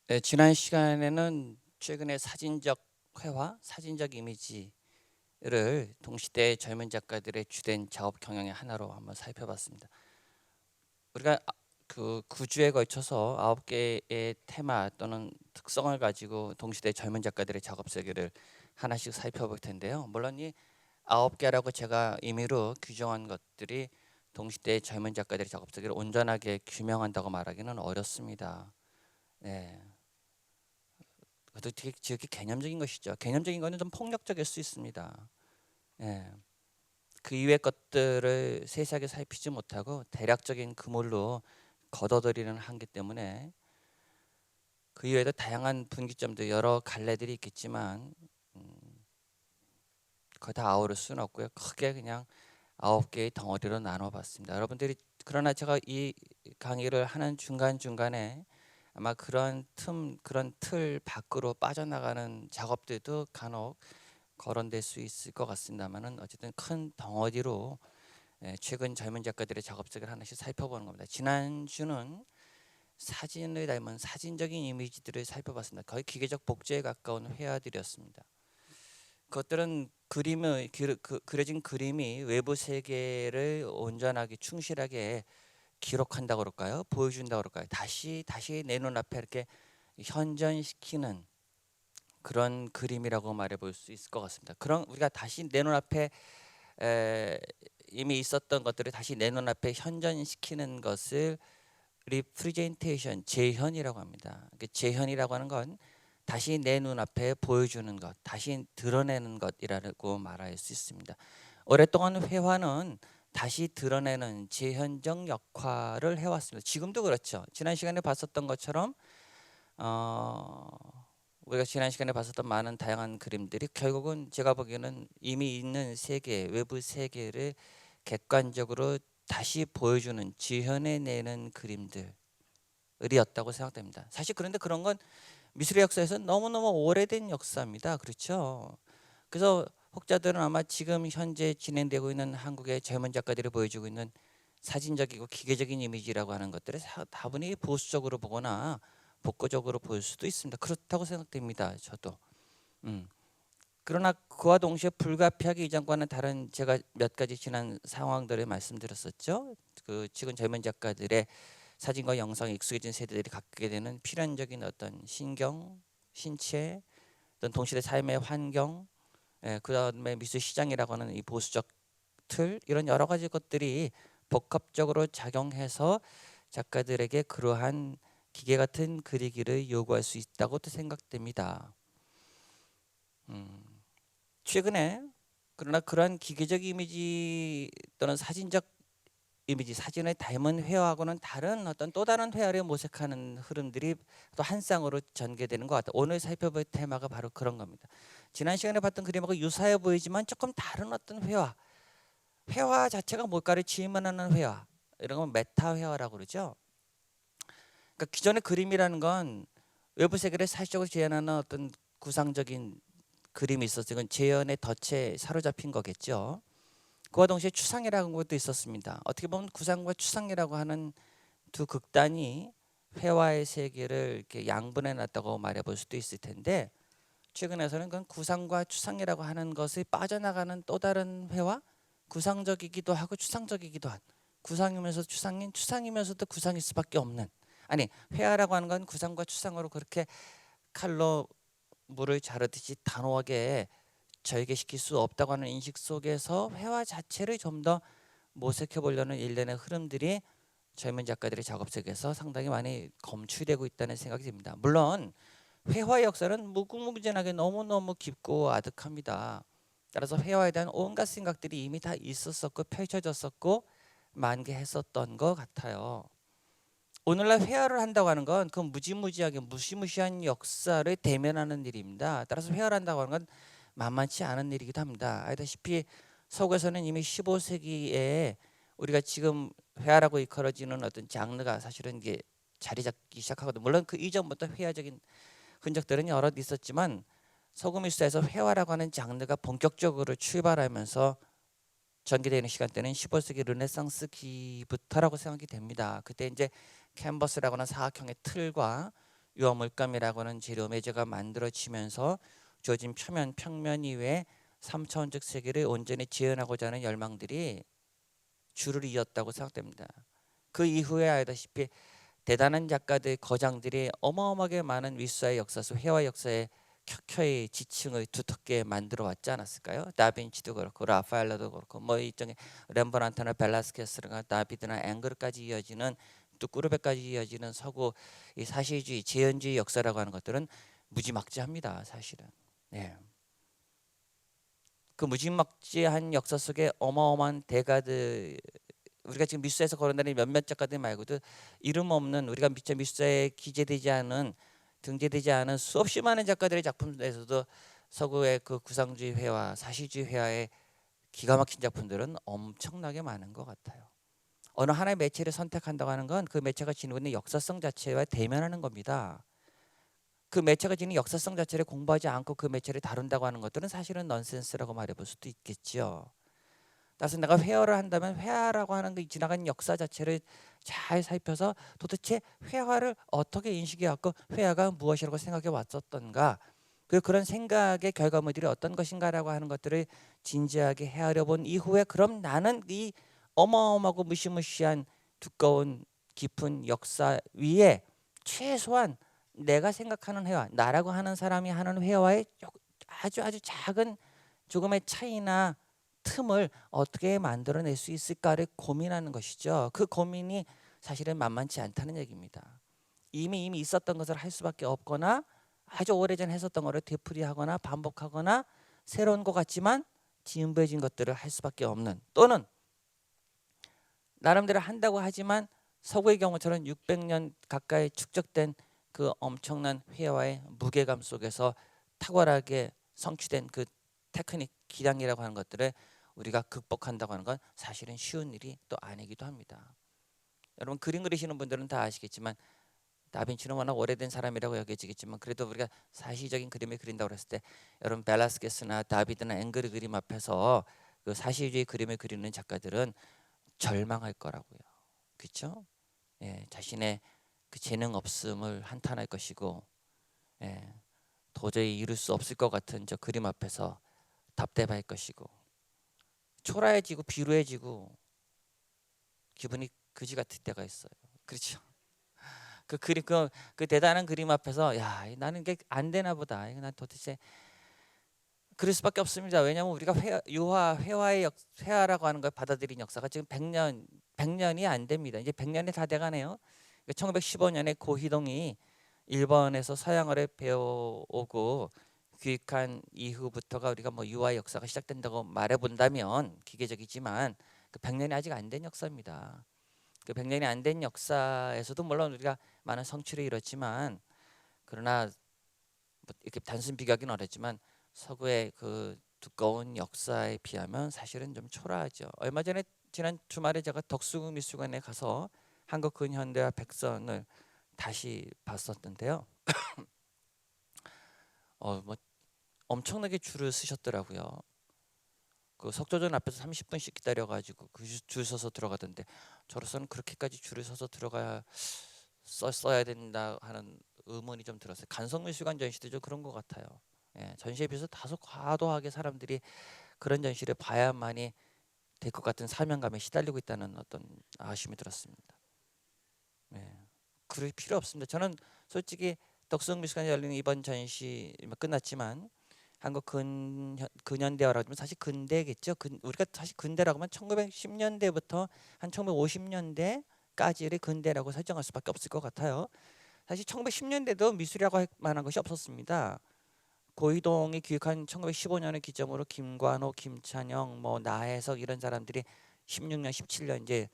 네, 지난 시간에는 최근의 사진적 회화, 사진적 이미지를 동시대 젊은 작가들의 주된 작업 경영의 하나로 한번 살펴봤습니다. 우리가 그 9주에 걸쳐서 9개의 테마 또는 특성을 가지고 동시대 젊은 작가들의 작업 세계를 하나씩 살펴볼 텐데요. 물론 이 9개라고 제가 임의로 규정한 것들이 동시대 젊은 작가들의 작업 세계를 온전하게 규명한다고 말하기는 어렵습니다. 네. 그것도 되게 지극히 개념적인 것이죠. 개념적인 거는 좀 폭력적일 수 있습니다. 예. 그 이외의 것들을 세세하게 살피지 못하고 대략적인 그물로 걷어들이는 한계 때문에 그 이외에도 다양한 분기점도 여러 갈래들이 있겠지만 그거 다 아우를 수는 없고요. 크게 그냥 9개의 덩어리로 나눠봤습니다. 여러분들이 그러나 제가 이 강의를 하는 중간중간에 아마 그런 틀 밖으로 빠져나가는 작업들도 간혹 거론될 수 있을 것 같습니다만은 어쨌든 큰 덩어리로 최근 젊은 작가들의 작업색을 하나씩 살펴보는 겁니다. 지난주는 사진을 닮은 사진적인 이미지들을 살펴봤습니다. 거의 기계적 복제에 가까운 회화들이었습니다. 그것들은 그려진 그림이 외부 세계를 온전하게 충실하게 기록한다고 그럴까요? 보여준다고 그럴까요? 다시 내 눈앞에 이렇게 현전시키는 그런 그림이라고 말해볼 수 있을 것 같습니다. 그런 우리가 다시 내 눈앞에 이미 있었던 것들을 다시 내 눈앞에 현전시키는 것을 리프레젠테이션, 재현이라고 합니다. 재현이라고 하는 건 다시 내 눈앞에 보여주는 것, 다시 드러내는 것이라고 말할 수 있습니다. 오랫동안 회화는 다시 드러내는 재현적 역할을 해왔습니다. 지금도 그렇죠. 지난 시간에 봤었던 것처럼 우리가 지난 시간에 봤었던 많은 다양한 그림들이 결국은 제가 보기에는 이미 있는 세계, 외부 세계를 객관적으로 다시 보여주는 재현해내는 그림들이었다고 생각됩니다. 사실 그런데 그런 건 미술의 역사에서 너무너무 오래된 역사입니다. 그렇죠? 그래서 혹자들은 아마 지금 현재 진행되고 있는 한국의 젊은 작가들이 보여주고 있는 사진적이고 기계적인 이미지라고 하는 것들을 다분히 보수적으로 보거나 복고적으로 볼 수도 있습니다. 그렇다고 생각됩니다. 저도. 그러나 그와 동시에 불가피하게 이전과는 다른 제가 몇 가지 지난 상황들을 말씀드렸었죠. 그 지금 젊은 작가들의 사진과 영상에 익숙해진 세대들이 갖게 되는 필연적인 어떤 신경, 신체, 어떤 동시대 삶의 환경, 그다음에 미술 시장이라고 하는 이 보수적 틀 이런 여러 가지 것들이 복합적으로 작용해서 작가들에게 그러한 기계 같은 그리기를 요구할 수 있다고도 생각됩니다. 최근에 그러나 그러한 기계적 이미지 또는 사진적 이미지, 사진을 닮은 회화하고는 다른 어떤 또 다른 회화를 모색하는 흐름들이 또 한 쌍으로 전개되는 것 같아요. 오늘 살펴볼 테마가 바로 그런 겁니다. 지난 시간에 봤던 그림하고 유사해 보이지만 조금 다른 어떤 회화 자체가 뭘까를 질문하는 회화, 이런 건 메타 회화라고 그러죠. 그러니까 기존의 그림이라는 건 외부 세계를 사실적으로 재현하는 어떤 구상적인 그림이 있었어요. 이건 재현의 덫에 사로잡힌 거겠죠. 그와 동시에 추상이라는 것도 있었습니다. 어떻게 보면 구상과 추상이라고 하는 두 극단이 회화의 세계를 이렇게 양분해 놨다고 말해 볼 수도 있을 텐데, 최근에서는 그건 구상과 추상이라고 하는 것이 빠져나가는 또 다른 회화, 구상적이기도 하고 추상적이기도 한, 구상이면서 추상인, 추상이면서도 구상일 수밖에 없는, 아니 회화라고 하는 건 구상과 추상으로 그렇게 칼로 물을 자르듯이 단호하게 절개시킬 수 없다고 하는 인식 속에서 회화 자체를 좀 더 모색해 보려는 일련의 흐름들이 젊은 작가들의 작업 속에서 상당히 많이 검출되고 있다는 생각이 듭니다. 물론 회화의 역사는 무궁무진하게 너무너무 깊고 아득합니다. 따라서 회화에 대한 온갖 생각들이 이미 다 있었었고 펼쳐졌었고 만개했었던 것 같아요. 오늘날 회화를 한다고 하는 건 그 무지무지하게 무시무시한 역사를 대면하는 일입니다. 따라서 회화를 한다고 하는 건 만만치 않은 일이기도 합니다. 알다시피 서구에서는 이미 15세기에 우리가 지금 회화라고 일컬어지는 어떤 장르가 사실은 이게 자리 잡기 시작하거든요. 물론 그 이전부터 회화적인 흔적들은 여럿 있었지만 서구 미술사에서 회화라고 하는 장르가 본격적으로 출발하면서 전개되는 시간대는 15세기 르네상스기부터라고 생각이 됩니다. 그때 이제 캔버스라고 하는 사각형의 틀과 유화물감이라고 하는 재료 매제가 만들어지면서 주어진 평면 이외에 3차원적 세계를 온전히 재현하고자 하는 열망들이 줄을 이었다고 생각됩니다. 그 이후에 알다시피 대단한 작가들 거장들이 어마어마하게 많은 미술사의 역사 속 회화 역사에 켜켜이 지층을 두텁게 만들어 왔지 않았을까요? 다빈치도 그렇고 라파엘로도 그렇고 뭐 이쪽에 렘브란트나 벨라스케스나 다비드나 앵그르까지 이어지는 또 꾸르베까지 이어지는 서구 이 사실주의 재현주의 역사라고 하는 것들은 무지막지합니다. 사실은. 네. 그 무지막지한 역사 속에 어마어마한 대가들 우리가 지금 미술사에서 거론되는 몇몇 작가들 말고도 이름 없는 우리가 미처 미술사에 기재되지 않은 등재되지 않은 수없이 많은 작가들의 작품에서도 서구의 그 구상주의 회화, 사실주의 회화의 기가 막힌 작품들은 엄청나게 많은 것 같아요. 어느 하나의 매체를 선택한다고 하는 건 그 매체가 지니고 있는 역사성 자체와 대면하는 겁니다. 그 매체가 지닌 역사성 자체를 공부하지 않고 그 매체를 다룬다고 하는 것들은 사실은 넌센스라고 말해볼 수도 있겠죠. 따라서 내가 회화를 한다면 회화라고 하는 그 지나간 역사 자체를 잘 살펴서 도대체 회화를 어떻게 인식해왔고 회화가 무엇이라고 생각해 왔었던가 그리고 그런 생각의 결과물들이 어떤 것인가라고 하는 것들을 진지하게 헤아려 본 이후에 그럼 나는 이 어마어마하고 무시무시한 두꺼운 깊은 역사 위에 최소한 내가 생각하는 회화 나라고 하는 사람이 하는 회화의 아주 작은 조금의 차이나 틈을 어떻게 만들어낼 수 있을까를 고민하는 것이죠. 그 고민이 사실은 만만치 않다는 얘기입니다. 이미 있었던 것을 할 수밖에 없거나 아주 오래전 했었던 것을 되풀이하거나 반복하거나 새로운 것 같지만 지은부해진 것들을 할 수밖에 없는 또는 나름대로 한다고 하지만 서구의 경우처럼 600년 가까이 축적된 그 엄청난 회화의 무게감 속에서 탁월하게 성취된 그 테크닉 기량이라고 하는 것들을 우리가 극복한다고 하는 건 사실은 쉬운 일이 또 아니기도 합니다. 여러분 그림 그리시는 분들은 다 아시겠지만 다빈치는 워낙 오래된 사람이라고 여겨지겠지만 그래도 우리가 사실적인 그림을 그린다고 했을 때 여러분 벨라스케스나 다비드나 앵그르 그림 앞에서 그 사실주의 그림을 그리는 작가들은 절망할 거라고요. 그렇죠? 예, 자신의 그 재능 없음을 한탄할 것이고 예, 도저히 이룰 수 없을 것 같은 저 그림 앞에서 답답할 것이고 초라해지고 비루해지고 기분이 그지 같을 때가 있어요. 그렇죠? 그 그림 그 대단한 그림 앞에서 야 나는 이게 안 되나 보다. 이거 난 도대체 그럴 수밖에 없습니다. 왜냐하면 우리가 회화의 회화라고 하는 걸 받아들인 역사가 지금 100년이 안 됩니다. 이제 100년이 다 돼가네요. 1915년에 고희동이 일본에서 서양어를 배워오고 귀국한 이후부터가 우리가 뭐 유화 역사가 시작된다고 말해본다면 기계적이지만 그 100년이 아직 안 된 역사입니다. 그 100년이 안 된 역사에서도 물론 우리가 많은 성취를 이뤘지만 그러나 뭐 이렇게 단순 비교하기는 어렵지만 서구의 그 두꺼운 역사에 비하면 사실은 좀 초라하죠. 얼마 전에 지난 주말에 제가 덕수궁 미술관에 가서 한국 근현대화 백선을 다시 봤었는데요. 뭐 엄청나게 줄을 서셨더라고요. 그 석조전 앞에서 30분씩 기다려가지고 그 줄 서서 들어가던데 저로서는 그렇게까지 줄을 서서 써야 된다 하는 의문이 좀 들었어요. 간성미술관 전시도 좀 그런 것 같아요. 예, 전시에 비해서 다소 과도하게 사람들이 그런 전시를 봐야만이 될 것 같은 사명감에 시달리고 있다는 어떤 아쉬움이 들었습니다. 예, 그럴 필요 없습니다. 저는 솔직히 덕수궁미술관에 열리는 이번 전시 끝났지만 한국 근현대화라고 하면 사실 근대겠죠. 우리가 사실 근대라고 하면 1910년대부터 한 1950년대까지를 근대라고 설정할 수밖에 없을 것 같아요. 사실 1910년대도 미술이라고 할 만한 것이 없었습니다. 고이동이 귀국한 1915년을 기점으로 김관호, 김찬영, 뭐 나혜석 이런 사람들이 16년, 17년 이제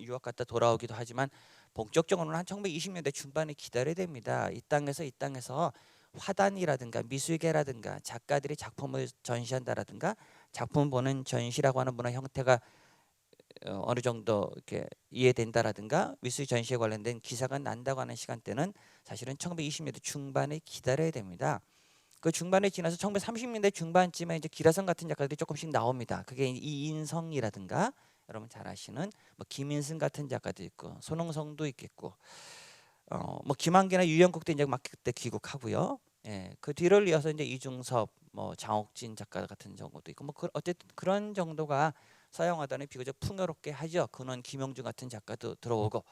유학 갔다 돌아오기도 하지만 본격적으로는 한 1920년대 중반에 기다려야 됩니다. 이 땅에서 화단이라든가 미술계라든가 작가들이 작품을 전시한다라든가 작품 보는 전시라고 하는 문화 형태가 어느 정도 이렇게 이해된다라든가 미술 전시에 관련된 기사가 난다고 하는 시간대는 사실은 1920년대 중반에 기다려야 됩니다. 그 중반에 지나서 1930년대 중반쯤에 이제 기라성 같은 작가들이 조금씩 나옵니다. 그게 이인성이라든가 여러분 잘 아시는 뭐 김인승 같은 작가도 있고 손흥성도 있겠고 뭐 김한기나 유영국도 이제 막 그때 귀국하고요. 예, 그 뒤를 이어서 이제 이중섭, 뭐 장옥진 작가 같은 경우도 있고, 뭐 어쨌든 그런 정도가 서양화단을 비교적 풍요롭게 하죠. 근원 김영중 같은 작가도 들어오고.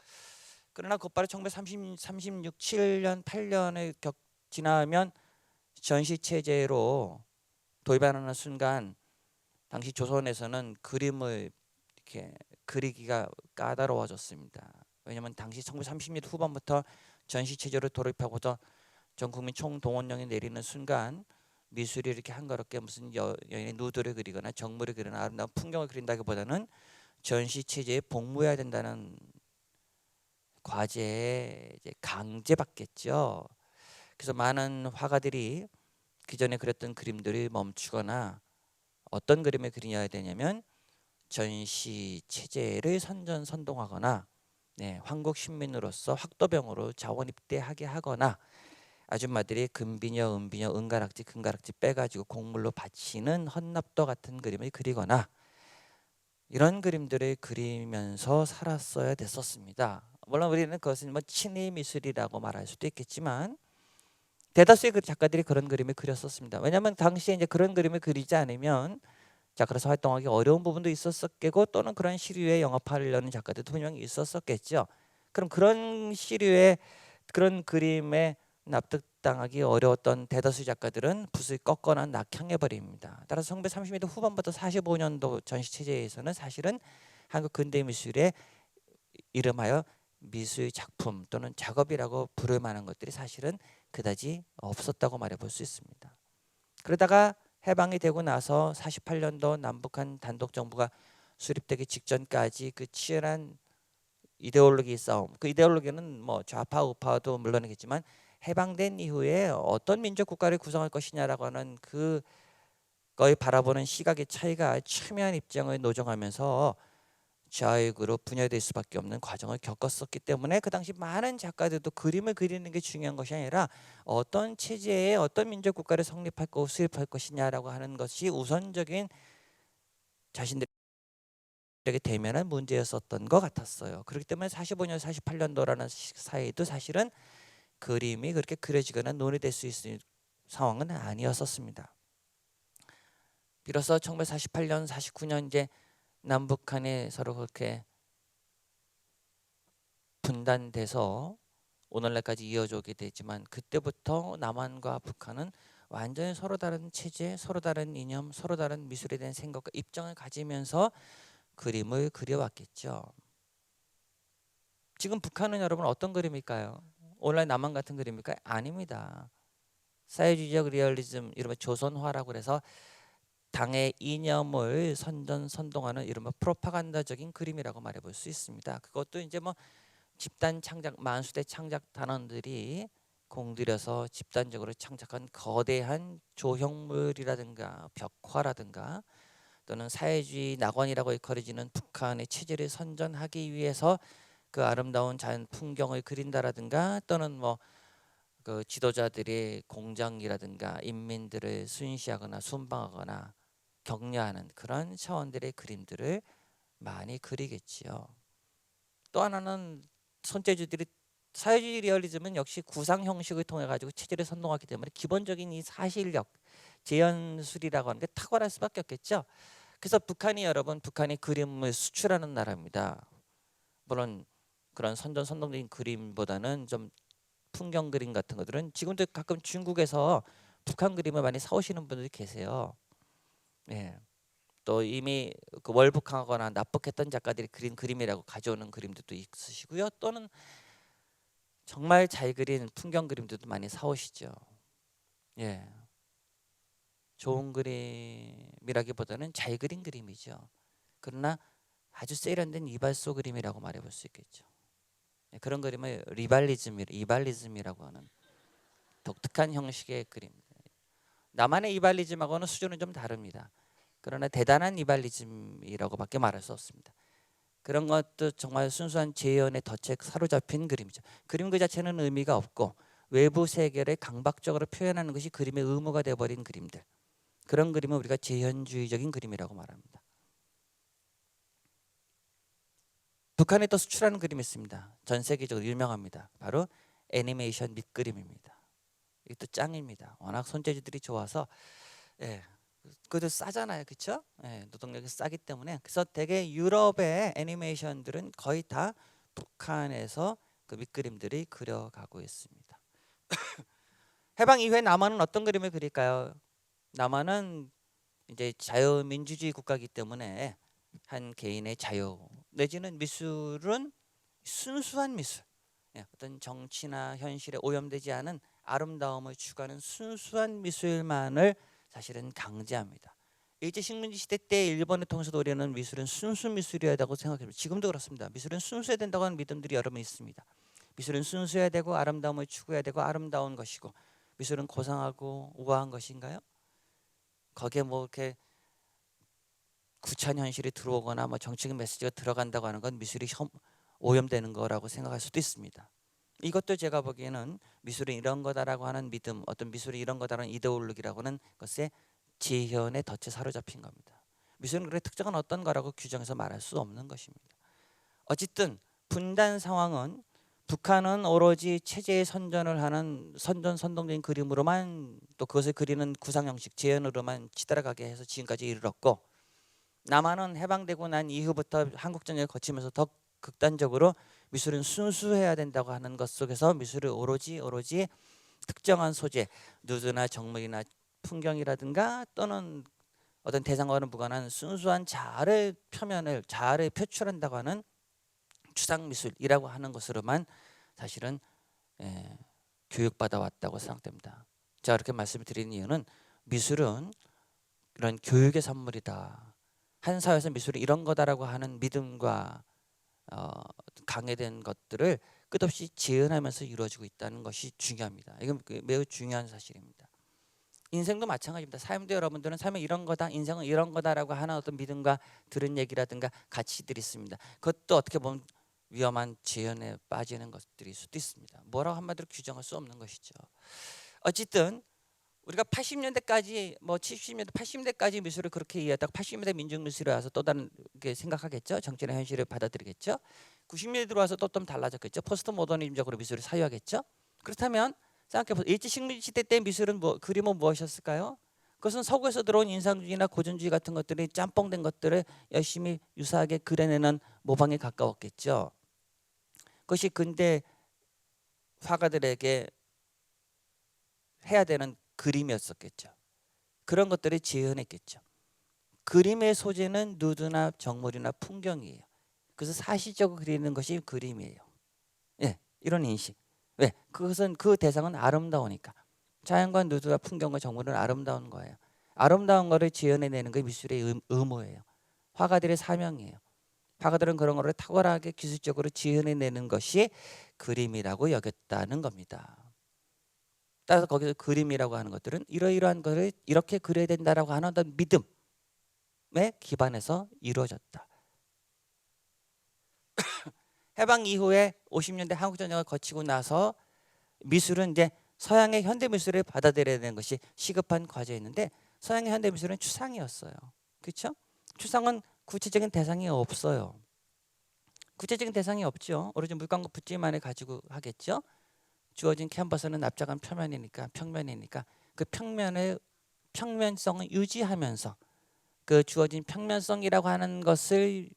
그러나 곧바로 1936, 7년, 8년을 지나면 전시 체제로 도입하는 순간 당시 조선에서는 그림을 이렇게 그리기가 까다로워졌습니다. 왜냐하면 당시 1930년대 후반부터 전시 체제로 돌입하고서 전 국민 총동원령이 내리는 순간 미술이 이렇게 한가롭게 무슨 여인의 누드를 그리거나 정물을 그리거나 아름다운 풍경을 그린다기보다는 전시 체제에 복무해야 된다는 과제에 이제 강제받겠죠. 그래서 많은 화가들이 기존에 그렸던 그림들이 멈추거나 어떤 그림을 그려야 되냐면 전시 체제를 선동하거나 황국 신민으로서 학도병으로 자원 입대하게 하거나 아줌마들이 금비녀, 은비녀, 은가락지, 금가락지 빼가지고 곡물로 바치는 헌납도 같은 그림을 그리거나 이런 그림들을 그리면서 살았어야 됐었습니다. 물론 우리는 그것은 뭐 친위 미술이라고 말할 수도 있겠지만 대다수의 작가들이 그런 그림을 그렸었습니다. 왜냐하면 당시에 이제 그런 그림을 그리지 않으면 작가로서 활동하기 어려운 부분도 있었겠고 또는 그런 시류에 영업하려는 작가들도 분명히 있었겠죠. 그럼 그런 시류에 그런 그림에 납득당하기 어려웠던 대다수 작가들은 붓을 꺾거나 낙향해 버립니다. 따라서 1930년대 후반부터 45년도 전시 체제에서는 사실은 한국 근대 미술의 이름하여 미술 작품 또는 작업이라고 부를 만한 것들이 사실은 그다지 없었다고 말해 볼 수 있습니다. 그러다가 해방이 되고 나서 48년도 남북한 단독 정부가 수립되기 직전까지 그 치열한 이데올로기 싸움, 그 이데올로기는 뭐 좌파 우파도 물론이겠지만 해방된 이후에 어떤 민족 국가를 구성할 것이냐라고 하는 그거의 바라보는 시각의 차이가 첨예한 입장을 노정하면서 좌익으로 분열될 수밖에 없는 과정을 겪었었기 때문에 그 당시 많은 작가들도 그림을 그리는 게 중요한 것이 아니라 어떤 체제에 어떤 민족 국가를 성립할 거 수립할 것이냐라고 하는 것이 우선적인 자신들에게 대면한 문제였었던 것 같았어요. 그렇기 때문에 45년, 48년도라는 사이도 사실은 그림이 그렇게 그려지거나 논의될 수 있는 상황은 아니었었습니다. 비로소 1948년, 49년 이제 남북한이 서로 그렇게 분단돼서 오늘날까지 이어져오게 되지만 그때부터 남한과 북한은 완전히 서로 다른 체제, 서로 다른 이념, 서로 다른 미술에 대한 생각과 입장을 가지면서 그림을 그려왔겠죠. 지금 북한은 여러분 어떤 그림일까요? 오늘날 남한 같은 그림일까요? 아닙니다. 사회주의적 리얼리즘, 이른바 조선화라고 해서 당의 이념을 선동하는 이른바 프로파간다적인 그림이라고 말해볼 수 있습니다. 그것도 이제 뭐 집단 창작, 만수대 창작 단원들이 공들여서 집단적으로 창작한 거대한 조형물이라든가 벽화라든가 또는 사회주의 낙원이라고 일컬어지는 북한의 체제를 선전하기 위해서 그 아름다운 자연 풍경을 그린다라든가 또는 뭐 그 지도자들의 공장이라든가 인민들을 순시하거나 순방하거나 격려하는 그런 차원들의 그림들을 많이 그리겠지요. 또 하나는 손재주들이 사회주의 리얼리즘은 역시 구상 형식을 통해 가지고 체제를 선동하기 때문에 기본적인 이 사실력, 재현술이라고 하는 게 탁월할 수밖에 없겠죠. 그래서 북한이 그림을 수출하는 나라입니다. 물론 그런 선동적인 그림보다는 좀 풍경 그림 같은 것들은 지금도 가끔 중국에서 북한 그림을 많이 사오시는 분들이 계세요. 예. 또 이미 그 월북하거나 납북했던 작가들이 그린 그림이라고 가져오는 그림들도 있으시고요. 또는 정말 잘 그린 풍경 그림들도 많이 사오시죠. 예. 좋은 그림이라기보다는 잘 그린 그림이죠. 그러나 아주 세련된 이발소 그림이라고 말해볼 수 있겠죠. 예, 그런 그림을 이발리즘이라고 하는 독특한 형식의 그림. 나만의 이발리즘하고는 수준은 좀 다릅니다. 그러나 대단한 이발리즘이라고밖에 말할 수 없습니다. 그런 것도 정말 순수한 재현의 덫에 사로잡힌 그림이죠. 그림 그 자체는 의미가 없고 외부 세계를 강박적으로 표현하는 것이 그림의 의무가 되어버린 그림들. 그런 그림은 우리가 재현주의적인 그림이라고 말합니다. 북한에 또 수출하는 그림이 있습니다. 전 세계적으로 유명합니다. 바로 애니메이션 밑그림입니다. 이것도 짱입니다. 워낙 손재주들이 좋아서 예, 그것도 싸잖아요, 그렇죠? 예, 노동력이 싸기 때문에 그래서 대개 유럽의 애니메이션들은 거의 다 북한에서 그 밑그림들이 그려가고 있습니다. 해방 이후에 남한은 어떤 그림을 그릴까요? 남한은 이제 자유민주주의 국가이기 때문에 한 개인의 자유 내지는 미술은 순수한 미술, 예, 어떤 정치나 현실에 오염되지 않은 아름다움을 추구하는 순수한 미술만을 사실은 강제합니다. 일제식민지 시대 때 일본을 통해서 우리는 미술은 순수 미술이어야 된다고 생각합니다. 지금도 그렇습니다. 미술은 순수해야 된다고 하는 믿음들이 여러 번 있습니다. 미술은 순수해야 되고 아름다움을 추구해야 되고 아름다운 것이고 미술은 고상하고 우아한 것인가요? 거기에 뭐 이렇게 구찬 현실이 들어오거나 뭐 정치적 메시지가 들어간다고 하는 건 미술이 오염되는 거라고 생각할 수도 있습니다. 이것도 제가 보기에는 미술은 이런 거다라고 하는 믿음, 어떤 미술이 이런 거다라는 이데올로기라고 하는 것에 지현의 덫에 사로잡힌 겁니다. 미술은 그래 특정한 어떤 거라고 규정해서 말할 수 없는 것입니다. 어쨌든 분단 상황은 북한은 오로지 체제의 선전을 하는 선동적인 그림으로만 또 그것을 그리는 구상 형식 재현으로만 치달아가게 해서 지금까지 이르렀고 남한은 해방되고 난 이후부터 한국전쟁을 거치면서 더 극단적으로 미술은 순수해야 된다고 하는 것 속에서 미술을 오로지 특정한 소재, 누드나 정물이나 풍경이라든가 또는 어떤 대상과는 무관한 순수한 자아의 표출한다고 하는 추상미술이라고 하는 것으로만 사실은 교육받아 왔다고 생각됩니다. 제가 그렇게 말씀을 드리는 이유는 미술은 이런 교육의 산물이다. 한 사회에서 미술이 이런 거다라고 하는 믿음과 강해된 것들을 끝없이 재현하면서 이루어지고 있다는 것이 중요합니다. 이건 매우 중요한 사실입니다. 인생도 마찬가지입니다. 삶도 여러분들은 삶은 이런 거다, 인생은 이런 거다라고 하는 어떤 믿음과 들은 얘기라든가 가치들이 있습니다. 그것도 어떻게 보면 위험한 재현에 빠지는 것들일 수도 있습니다. 뭐라고 한마디로 규정할 수 없는 것이죠. 어쨌든 우리가 80년대까지 뭐 70년대 80년대까지 미술을 그렇게 이해했다가 80년대 민중 미술에 와서 또 다른 게 생각하겠죠. 정치나 현실을 받아들이겠죠. 90년대 들어와서 또 좀 달라졌겠죠. 포스트 모더니즘적으로 미술을 사유하겠죠. 그렇다면 생각해보세요. 일제식민지 시대 때 미술은 그림은 무엇이었을까요? 그것은 서구에서 들어온 인상주의나 고전주의 같은 것들이 짬뽕된 것들을 열심히 유사하게 그려내는 모방에 가까웠겠죠. 그것이 근대 화가들에게 해야 되는 그림이었었겠죠. 그런 것들을 재현했겠죠. 그림의 소재는 누드나 정물이나 풍경이에요. 그래서 사실적으로 그리는 것이 그림이에요. 예, 이런 인식. 왜? 그것은 그 대상은 아름다우니까. 자연과 누드와 풍경과 정물은 아름다운 거예요. 아름다운 거를 재현해내는 게 미술의 의무예요. 화가들의 사명이에요. 화가들은 그런 거를 탁월하게 기술적으로 재현해내는 것이 그림이라고 여겼다는 겁니다. 따라서 거기서 그림이라고 하는 것들은 이러이러한 것을 이렇게 그려야 된다라고 하는 어떤 믿음에 기반해서 이루어졌다. 해방 이후에 50년대 한국전쟁을 거치고 나서 미술은 이제 서양의 현대미술을 받아들여야 되는 것이 시급한 과제였는데 서양의 현대미술은 추상이었어요. 그렇죠? 추상은 구체적인 대상이 없어요. 구체적인 대상이 없죠. 오로지 물감과 붓질만을 가지고 하겠죠. 주어진 캔버스는 납작한 평면이니까 그 평면의 평면성을 유지하면서 그 주어진 평면성이라고 하는 것을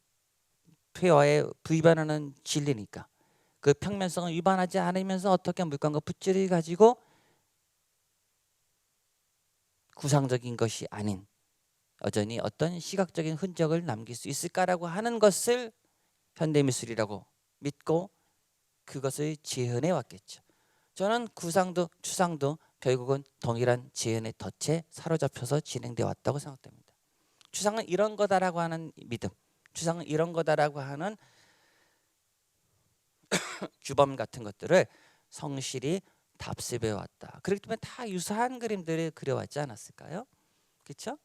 회화에 위반하는 진리니까 그 평면성을 위반하지 않으면서 어떻게 물감과 붓질을 가지고 구상적인 것이 아닌 여전히 어떤 시각적인 흔적을 남길 수 있을까라고 하는 것을 현대미술이라고 믿고 그것을 재현해 왔겠죠. 저는 구상도 추상도 결국은 동일한 재현의 덫에 사로잡혀서 진행되어 왔다고 생각됩니다. 추상은 이런 거다라고 하는 믿음, 추상은 이런 거다라고 하는 규범 같은 것들을 성실히 답습해 왔다. 그렇기 때문에 다 유사한 그림들을 그려왔지 않았을까요? 그렇죠?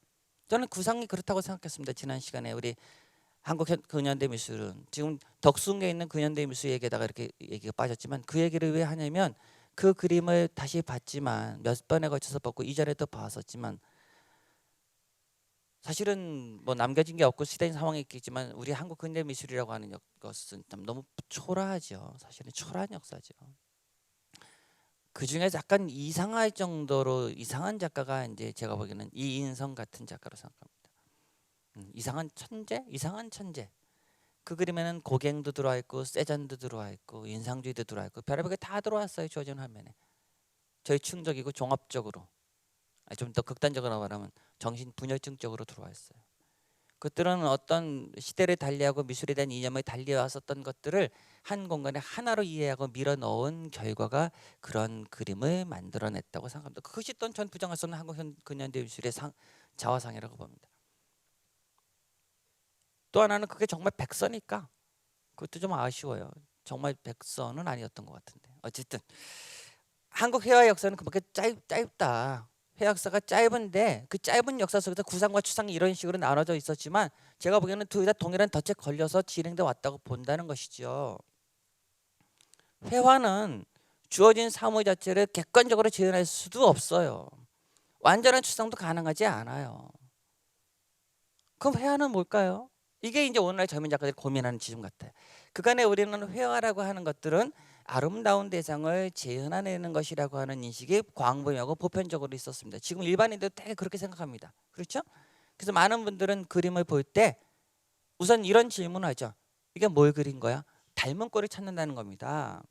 저는 구상이 그렇다고 생각했습니다. 지난 시간에 우리 한국 근현대 미술은 지금 덕숭에 있는 근현대 미술 얘기에다가 이렇게 얘기가 빠졌지만 그 얘기를 왜 하냐면 그 그림을 다시 봤지만 몇 번에 걸쳐서 봤고 이전에도 봤었지만 사실은 뭐 남겨진 게 없고 시대인 상황이 있겠지만 우리 한국 근대 미술이라고 하는 것은 참 너무 초라하죠. 사실은 초라한 역사죠. 그 중에서 약간 이상할 정도로 이상한 작가가 이제 제가 보기에는 이인성 같은 작가로 생각합니다. 이상한 천재, 이상한 천재. 그 그림에는 고갱도 들어와 있고 세잔도 들어와 있고 인상주의도 들어와 있고 별의별 게 다 들어왔어요. 조전 화면에. 저희 충적이고 종합적으로. 좀 더 극단적으로 말하면 정신 분열증적으로 들어와 있어요. 그들은 어떤 시대를 달리하고 미술에 대한 이념을 달리왔었던 것들을 한 공간에 하나로 이해하고 밀어 넣은 결과가 그런 그림을 만들어냈다고 생각합니다. 그것이 또한 전 부정할 수 없는 한국 근현대 미술의 자화상이라고 봅니다. 또 하나는 그게 정말 백서니까 그것도 좀 아쉬워요. 정말 백서는 아니었던 것 같은데 어쨌든 한국 회화 역사는 그만큼 짧다. 회화 역사가 짧은데 그 짧은 역사 속에서 구상과 추상이 이런 식으로 나눠져 있었지만 제가 보기에는 둘 다 동일한 덫에 걸려서 진행돼 왔다고 본다는 것이죠. 회화는 주어진 사물 자체를 객관적으로 재현할 수도 없어요. 완전한 추상도 가능하지 않아요. 그럼 회화는 뭘까요? 이게 이제 오늘날 젊은 작가들이 고민하는 지점 같아요. 그간에 우리는 회화라고 하는 것들은 아름다운 대상을 재현해내는 것이라고 하는 인식이 광범위하고 보편적으로 있었습니다. 지금 일반인들도 되게 그렇게 생각합니다. 그렇죠? 그래서 많은 분들은 그림을 볼 때 우선 이런 질문을 하죠. 이게 뭘 그린 거야? 닮은 꼴을 찾는다는 겁니다.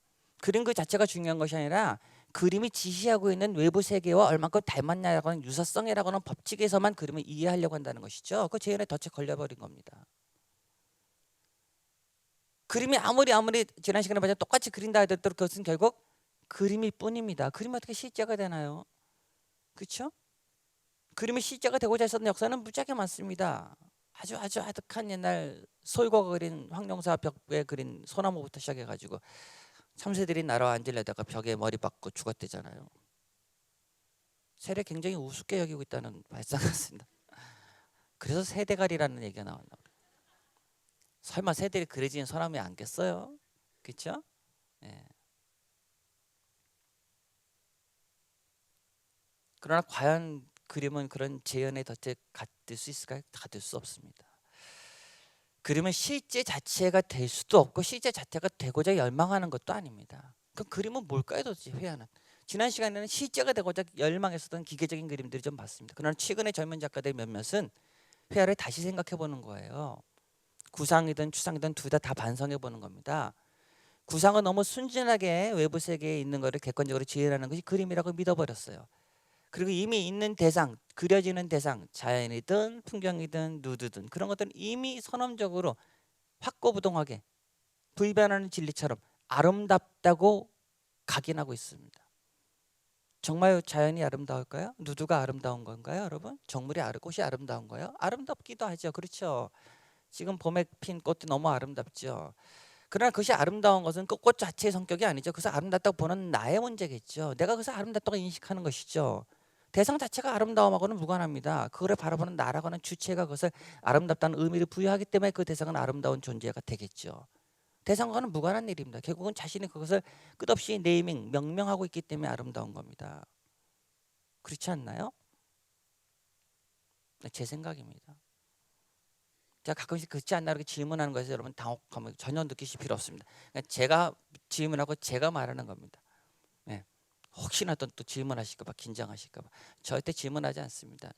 그림 그 자체가 중요한 것이 아니라 그림이 지시하고 있는 외부 세계와 얼만큼 닮았냐라고 하는 유사성이라고 하는 법칙에서만 그림을 이해하려고 한다는 것이죠. 그 재현에 덫에 걸려버린 겁니다. 그림이 아무리 지난 시간에 보자 똑같이 그린다 하더라도 그것은 결국 그림일 뿐입니다. 그림이 어떻게 실제가 되나요? 그렇죠? 그림이 실제가 되고자 했었던 역사는 무지하게 많습니다. 아주 아득한 옛날 솔과가 그린 황룡사 벽에 그린 소나무부터 시작해가지고 참새들이 날아와 앉으려다가 벽에 머리 박고 죽었대잖아요. 세례 굉장히 우습게 여기고 있다는 발상 같습니다. 그래서 세대갈이라는 얘기가 나왔나 봐요. 설마 새들이 그려진 소나무에 앉겠어요? 그렇죠? 예. 그러나 과연 그림은 그런 재현의 덫에 가둘 수 있을까요? 가둘 수 없습니다. 그림은 실제 자체가 될 수도 없고 실제 자체가 되고자 열망하는 것도 아닙니다. 그럼 그림은 뭘까요 도대체 회화는? 지난 시간에는 실제가 되고자 열망했었던 기계적인 그림들을 좀 봤습니다. 그러나 최근의 젊은 작가들 몇몇은 회화를 다시 생각해 보는 거예요. 구상이든 추상이든 둘 다 반성해 보는 겁니다. 구상은 너무 순진하게 외부 세계에 있는 것을 객관적으로 지혜라는 것이 그림이라고 믿어버렸어요. 그리고 이미 있는 대상, 그려지는 대상, 자연이든 풍경이든 누드든 그런 것들은 이미 선언적으로 확고부동하게 불변하는 진리처럼 아름답다고 각인하고 있습니다. 정말 자연이 아름다울까요? 누드가 아름다운 건가요, 여러분? 꽃이 아름다운 거예요? 아름답기도 하죠. 그렇죠. 지금 봄에 핀 꽃도 너무 아름답죠. 그러나 그것이 아름다운 것은 그 꽃 자체의 성격이 아니죠. 그것을 아름답다고 보는 나의 문제겠죠. 내가 그것을 아름답다고 인식하는 것이죠. 대상 자체가 아름다움하고는 무관합니다. 그거를 바라보는 나라고 하는 주체가 그것을 아름답다는 의미를 부여하기 때문에 그 대상은 아름다운 존재가 되겠죠. 대상과는 무관한 일입니다. 결국은 자신이 그것을 끝없이 네이밍, 명명하고 있기 때문에 아름다운 겁니다. 그렇지 않나요? 제 생각입니다. 제가 가끔씩 그렇지 않나 이렇게 질문하는 것에서 여러분 당혹함을 전혀 느끼실 필요 없습니다. 그러니까 제가 질문하고 제가 말하는 겁니다. 네. 혹시나 또 질문하실까 봐 긴장하실까 봐 절대 질문하지 않습니다.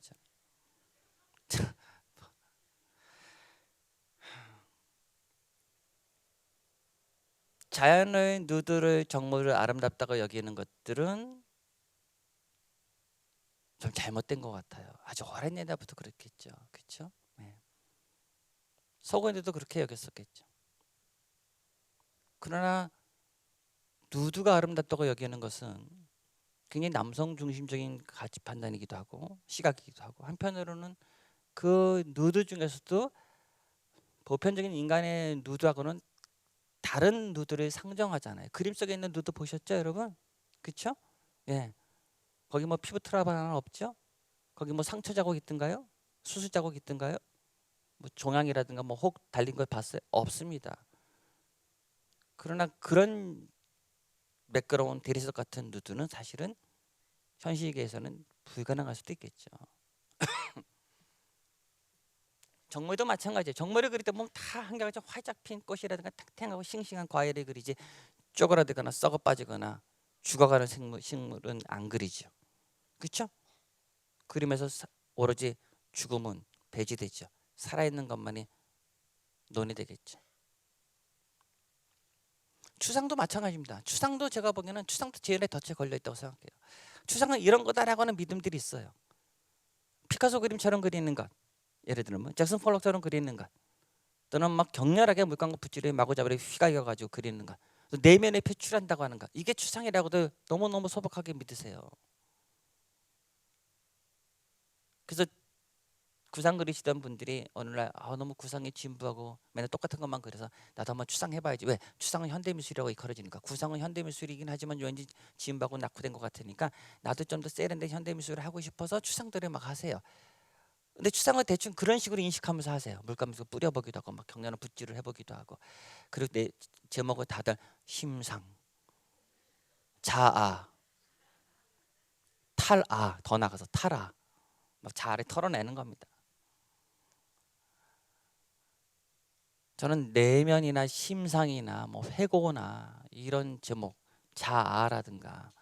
자연의 누드를 정물을 아름답다고 여기는 것들은 좀 잘못된 것 같아요. 아주 오랜 옛날부터 그렇겠죠. 그렇죠? 네. 서구인들도 그렇게 여겼었겠죠. 그러나 누드가 아름답다고 여기는 것은 굉장히 남성 중심적인 가치 판단이기도 하고 시각이기도 하고 한편으로는 그 누드 중에서도 보편적인 인간의 누드하고는 다른 누드를 상정하잖아요. 그림 속에 있는 누드 보셨죠, 여러분? 그렇죠? 예. 거기 뭐 피부 트러블 하나 없죠? 거기 뭐 상처 자국 있던가요? 수술 자국 있던가요? 뭐 종양이라든가 뭐 혹 달린 걸 봤어요? 없습니다. 그러나 그런 매끄러운 대리석 같은 누드는 사실은 현실계에서는 불가능할 수도 있겠죠. 정모도 마찬가지예요. 정모를 그릴 때 보면 다 한결같이 활짝 핀 꽃이라든가 탱탱하고 싱싱한 과일을 그리지 쪼그라들거나 썩어 빠지거나 죽어가는 식물은 안 그리죠. 그렇죠? 그림에서 오로지 죽음은 배제되죠. 살아있는 것만이 논의되겠죠. 추상도 마찬가지입니다. 추상도 제가 보기에는 추상도 재현의 덫에 걸려있다고 생각해요. 추상은 이런 거다라고 하는 믿음들이 있어요. 피카소 그림처럼 그리는 것, 예를 들면 잭슨 폴록처럼 그리는 것, 또는 막 격렬하게 물감과 붓질을 마구잡이로 휘갈겨가지고 그리는 것, 또 내면에 표출한다고 하는 것, 이게 추상이라고도 너무너무 소박하게 믿으세요. 그래서 구상 그리시던 분들이 어느 날 너무 구상이 진부하고 맨날 똑같은 것만 그려서 나도 한번 추상해봐야지. 왜? 추상은 현대미술이라고 일컬어지니까. 구상은 현대미술이긴 하지만 왠지 진부하고 낙후된 것 같으니까 나도 좀 더 세련된 현대미술을 하고 싶어서 추상들을 막 하세요. 근데 추상을 대충 그런 식으로 인식하면서 하세요. 물감에서 뿌려보기도 하고 막 격렬한 붓질을 해보기도 하고. 그리고 내 제목을 다들 심상, 자아, 탈아, 더 나가서 탈아, 막 자아를 털어내는 겁니다. 저는 내면이나 심상이나 뭐 회고나 이런 제목, 자아라든가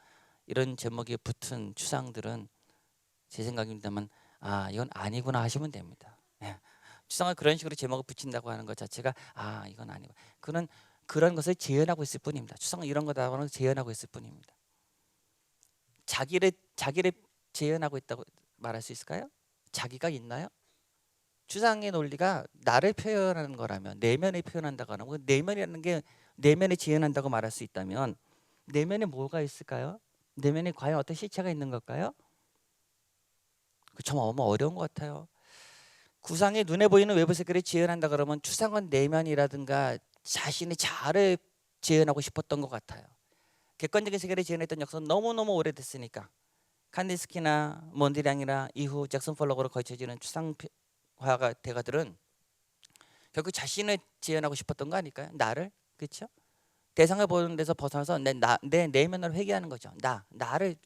이런 제목이 붙은 추상들은 제 생각입니다만 이건 아니구나 하시면 됩니다. 예. 추상을 그런 식으로 제목을 붙인다고 하는 것 자체가 이건 아니고 그런 것을 재현하고 있을 뿐입니다. 추상은 이런 거다라고 하는 재현하고 있을 뿐입니다. 자기를 재현하고 있다고 말할 수 있을까요? 자기가 있나요? 추상의 논리가 나를 표현하는 거라면 내면을 표현한다고 하는 거, 내면이라는 게 내면을 재현한다고 말할 수 있다면 내면에 뭐가 있을까요? 내면에 과연 어떤 실체가 있는 걸까요? 참 너무 어려운 것 같아요. 구상이 눈에 보이는 외부 세계를 재현한다 그러면 추상은 내면이라든가 자신의 자아를 재현하고 싶었던 것 같아요. 객관적인 세계를 재현했던 역사는 너무너무 오래됐으니까 칸디스키나 몬디량이나 이후 잭슨 폴록으로 거쳐지는 추상화가 대가들은 결국 자신을 재현하고 싶었던 거 아닐까요? 나를, 그렇죠? 대상을 보는 데서 벗어나서 내 내면을 회귀하는 거죠. 나를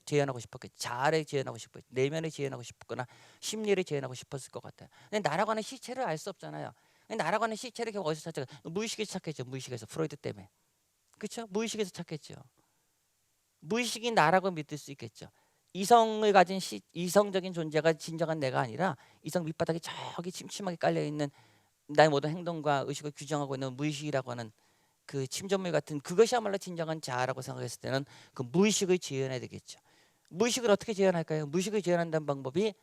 재현하고 싶었겠지. 자아를 재현하고 싶었지. 내면을 재현하고 싶거나 심리를 재현하고 싶었을 것 같아요. 근데 나라고 하는 실체를 알 수 없잖아요. 나라고 하는 실체를 결국 어디서 찾을까? 무의식에서 찾겠죠. 무의식에서, 프로이드 때문에. 그렇죠? 무의식에서 찾겠죠. 무의식이 나라고 믿을 수 있겠죠. 이성을 가진 이성적인 존재가 진정한 내가 아니라 이성 밑바닥에 저기 침침하게 깔려 있는 나의 모든 행동과 의식을 규정하고 있는 무의식이라고 하는 그 침전물 같은 그것이야말로 진정한 자아라고 생각했을 때는 그 무의식을 재현해야 되겠죠. 무의식을 어떻게 재현할까요? 무의식을 재현한다는 방법이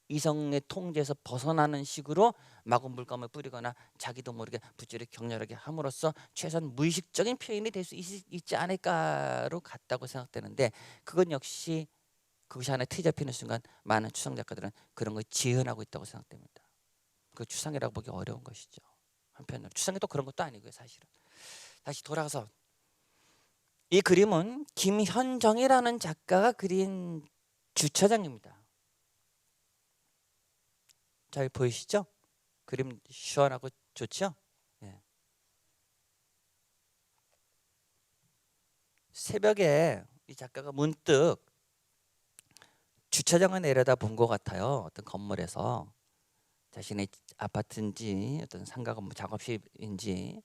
이성의 통제에서 벗어나는 식으로 마구 물감을 뿌리거나 자기도 모르게 붓질을 격렬하게 함으로써 최소한 무의식적인 표현이 될 수 있지 않을까로 같다고 생각되는데 그건 역시 그것이 하나 틀 잡히는 순간 많은 추상 작가들은 그런 걸 재현하고 있다고 생각됩니다. 그 추상이라고 보기 어려운 것이죠. 한편으로 추상이 또 그런 것도 아니고요. 사실은 다시 돌아가서 이 그림은 김현정이라는 작가가 그린 주차장입니다. 잘 보이시죠? 그림 시원하고 좋죠? 예. 새벽에 이 작가가 문득 주차장을 내려다 본 것 같아요. 어떤 건물에서 자신의 아파트인지 어떤 상가 건물 작업실인지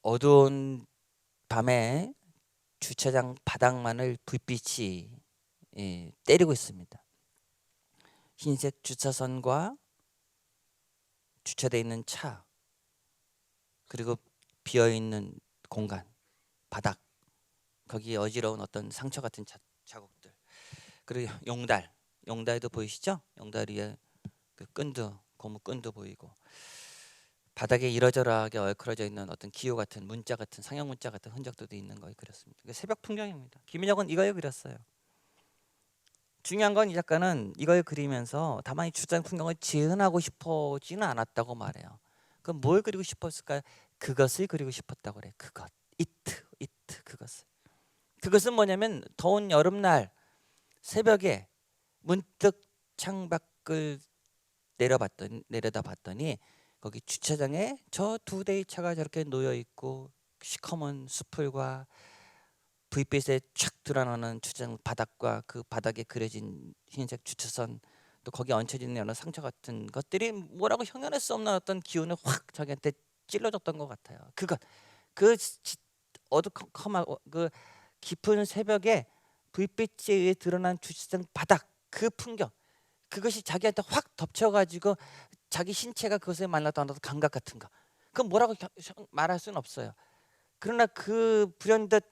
어두운 밤에 주차장 바닥만을 불빛이 때리고 있습니다. 흰색 주차선과 주차되어 있는 차 그리고 비어있는 공간 바닥 거기에 어지러운 어떤 상처 같은 자국들 그리고 용달도 보이시죠? 용달 위에 그 끈도 고무 끈도 보이고 바닥에 이러저러하게 얼크러져 있는 어떤 기호 같은 문자 같은 상형 문자 같은 흔적들도 있는 걸 그렸습니다. 새벽 풍경입니다. 김인혁은 이걸 그렸어요. 중요한 건 이 작가는 이걸 그리면서 다만 이 주차장 풍경을 재현하고 싶어지는 않았다고 말해요. 그럼 뭘 그리고 싶었을까요? 그것을 그리고 싶었다고 그래. 그것, it, 그것은 뭐냐면 더운 여름날 새벽에 문득 창밖을 내려다봤더니 거기 주차장에 저 두 대의 차가 저렇게 놓여 있고 시커먼 수풀과 불빛에 촥 드러나는 주차장 바닥과 그 바닥에 그려진 흰색 주차선 또 거기에 얹혀져 있는 여러 상처 같은 것들이 뭐라고 형용할 수 없는 어떤 기운을 확 자기한테 찔러줬던 것 같아요. 그것 그 어두컴컴하고 그 깊은 새벽에 불빛에 의해 드러난 주시장 바닥 그 풍경 그것이 자기한테 확 덮쳐가지고 자기 신체가 그것에 만났던 어떤 감각 같은 거 그건 뭐라고 말할 수는 없어요. 그러나 그 불현듯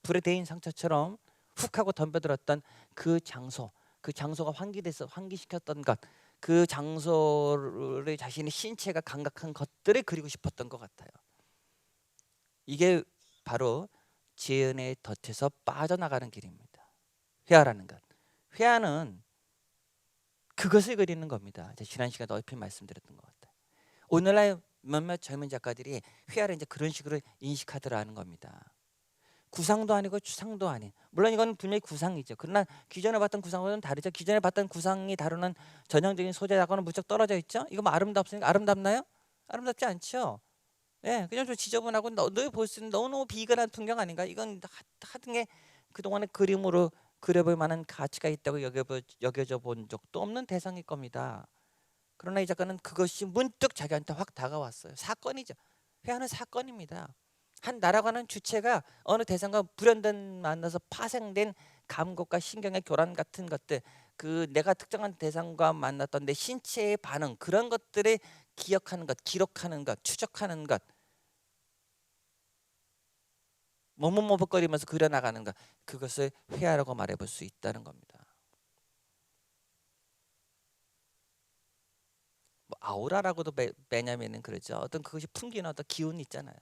불에 데인 상처처럼 훅 하고 덤벼들었던 그 장소 그 장소가 환기돼서 환기시켰던 것 그 장소를 자신의 신체가 감각한 것들을 그리고 싶었던 것 같아요. 이게 바로 지혜은의 덫에서 빠져나가는 길입니다. 회화라는 것. 회화는 그것을 그리는 겁니다. 제가 지난 시간에 얼핏 말씀드렸던 것 같아요. 오늘날 몇몇 젊은 작가들이 회화를 이제 그런 식으로 인식하더라는 겁니다. 구상도 아니고 추상도 아닌 물론 이건 분명히 구상이죠. 그러나 기존에 봤던 구상과는 다르죠. 기존에 봤던 구상이 다루는 전형적인 소재하고는 무척 떨어져 있죠. 이거 뭐 아름답습니까? 아름답나요? 아름답지 않죠. 예, 그냥 좀 지저분하고 늘 볼 수 있는 너무너무 비근한 풍경 아닌가? 이건 하등 게 그동안의 그림으로 그려볼 만한 가치가 있다고 여겨져 본 적도 없는 대상일 겁니다. 그러나 이 작가는 그것이 문득 자기한테 확 다가왔어요. 사건이죠. 회화는 사건입니다. 한 나라가는 주체가 어느 대상과 불현듯 만나서 파생된 감각과 신경의 교란 같은 것들 그 내가 특정한 대상과 만났던 내 신체의 반응 그런 것들을 기억하는 것, 기록하는 것, 추적하는 것 머뭇머뭇거리면서 그려나가는 것 그것을 회화라고 말해볼 수 있다는 겁니다. 뭐 아우라라고도 베냐민은 그러죠. 어떤 그것이 풍기는 어떤 기운이 있잖아요.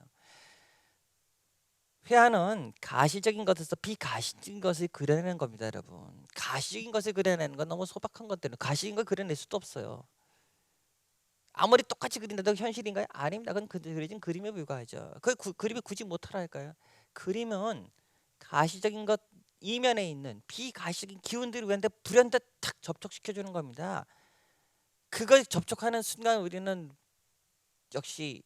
회화는 가시적인 것에서 비가시적인 것을 그려내는 겁니다, 여러분. 가시적인 것을 그려내는 건 너무 소박한 것들은 가시적인 걸 그려낼 수도 없어요. 아무리 똑같이 그린다도 현실인가요? 아닙니다. 그건 그려진 그림에 불과하죠. 그림이 굳이 못하랄까요? 그림은 가시적인 것 이면에 있는 비가시적인 기운들이 우리한테 불현듯 탁 접촉시켜주는 겁니다. 그걸 접촉하는 순간 우리는 역시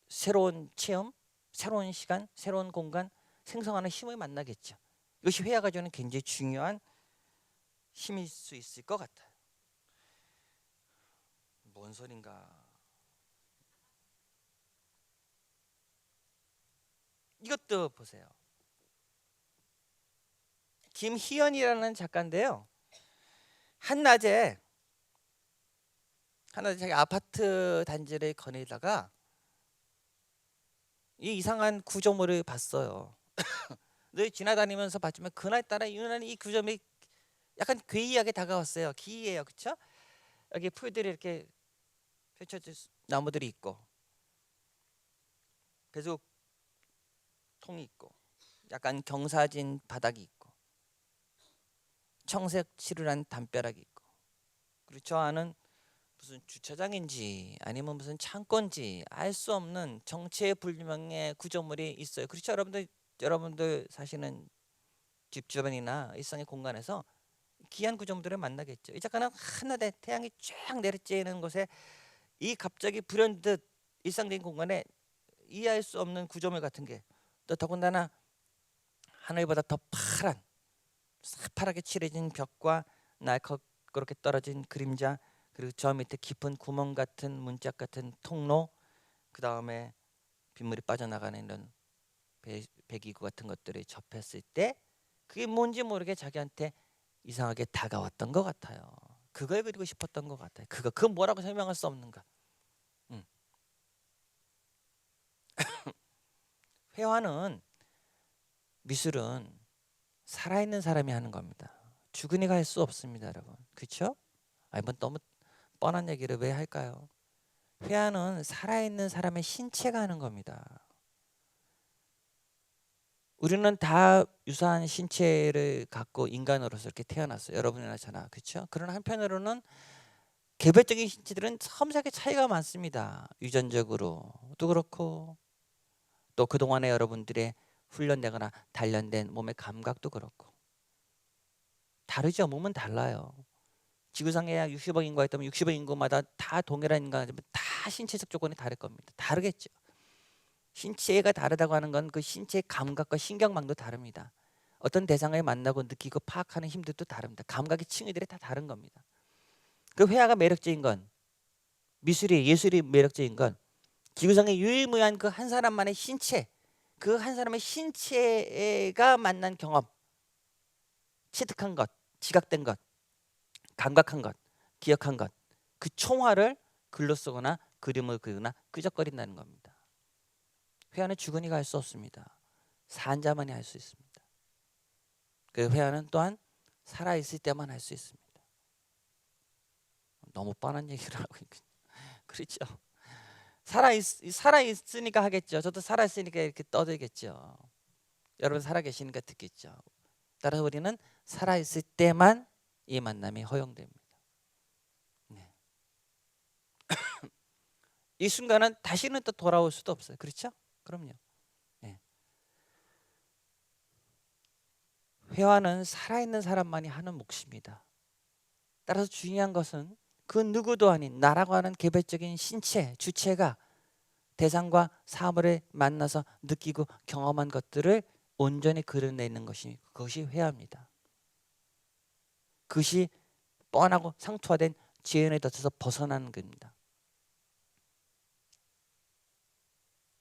새로운 체험, 새로운 시간, 새로운 공간 생성하는 힘을 만나겠죠. 이것이 회화가 주는 굉장히 중요한 힘일 수 있을 것 같아요. 뭔 소린가? 이것도 보세요. 김희연이라는 작가인데요. 한낮에 자기 아파트 단지를 거닐다가 이 이상한 구조물을 봤어요. 늘 지나다니면서 봤지만 그날따라 유난히 이 구조물이 약간 괴이하게 다가왔어요. 기이해요, 그렇죠? 여기 풀들이 이렇게 펼쳐진 나무들이 있고 배수통이 있고 약간 경사진 바닥이 있고 청색 칠을 담벼락이 있고 그리고 저 안은 무슨 주차장인지 아니면 무슨 창고인지 알 수 없는 정체불명의 구조물이 있어요. 그렇죠, 여러분들 사시는 집 주변이나 일상의 공간에서 기이한 구조물들을 만나겠죠. 이 작가는 한낮에 태양이 쫙 내리쬐는 곳에 이 갑자기 불현듯 일상적인 공간에 이해할 수 없는 구조물 같은 게 또 더군다나 하늘보다 더 파란 새파랗게 칠해진 벽과 날카롭게 떨어진 그림자 그리고 저 밑에 깊은 구멍 같은 문짝 같은 통로 그 다음에 빗물이 빠져나가는 이런 배기구 같은 것들을 접했을 때 그게 뭔지 모르게 자기한테 이상하게 다가왔던 것 같아요. 그걸 그리고 싶었던 것 같아요. 그 뭐라고 설명할 수 없는가. 음. 회화는 미술은 살아있는 사람이 하는 겁니다. 죽은 이가 할 수 없습니다, 여러분. 그렇죠? 아니 뭐 너무 뻔한 얘기를 왜 할까요? 회화는 살아있는 사람의 신체가 하는 겁니다. 우리는 다 유사한 신체를 갖고 인간으로서 이렇게 태어났어요. 여러분이나 저나 그렇죠? 그러나 한편으로는 개별적인 신체들은 섬세하게 차이가 많습니다. 유전적으로도 그렇고 또 그동안에 여러분들의 훈련되거나 단련된 몸의 감각도 그렇고 다르죠. 몸은 달라요. 지구상에 약 60억 인구가 있다면 60억 인구마다 다 동일한 인간이지만 다 신체적 조건이 다를 겁니다. 다르겠죠. 신체가 다르다고 하는 건 그 신체의 감각과 신경망도 다릅니다. 어떤 대상을 만나고 느끼고 파악하는 힘들도 다릅니다. 감각의 층위들이 다 다른 겁니다. 그 회화가 매력적인 건, 미술이 예술이 매력적인 건 지구상의 유일무이한 그 한 사람만의 신체, 그 한 사람의 신체가 만난 경험, 체득한 것, 지각된 것, 감각한 것, 기억한 것, 그 총화를 글로 쓰거나 그림을 그리거나 끄적거린다는 겁니다. 회화는 죽은 이가 할 수 없습니다. 산 자만이 할 수 있습니다. 그 회화는 또한 살아있을 때만 할 수 있습니다. 너무 뻔한 얘기를 하고 있군요. 그렇죠. 살아있으니까 하겠죠. 저도 살아있으니까 이렇게 떠들겠죠. 여러분 살아계시니까 듣겠죠. 따라서 우리는 살아있을 때만 이 만남이 허용됩니다. 네. 이 순간은 다시는 또 돌아올 수도 없어요. 그렇죠? 그럼요. 네. 회화는 살아있는 사람만이 하는 몫입니다. 따라서 중요한 것은 그 누구도 아닌 나라고 하는 개별적인 신체, 주체가 대상과 사물을 만나서 느끼고 경험한 것들을 온전히 그려내는 그것이 회화입니다. 그것이 뻔하고 상투화된 재현의 덫에서 벗어나는 겁니다.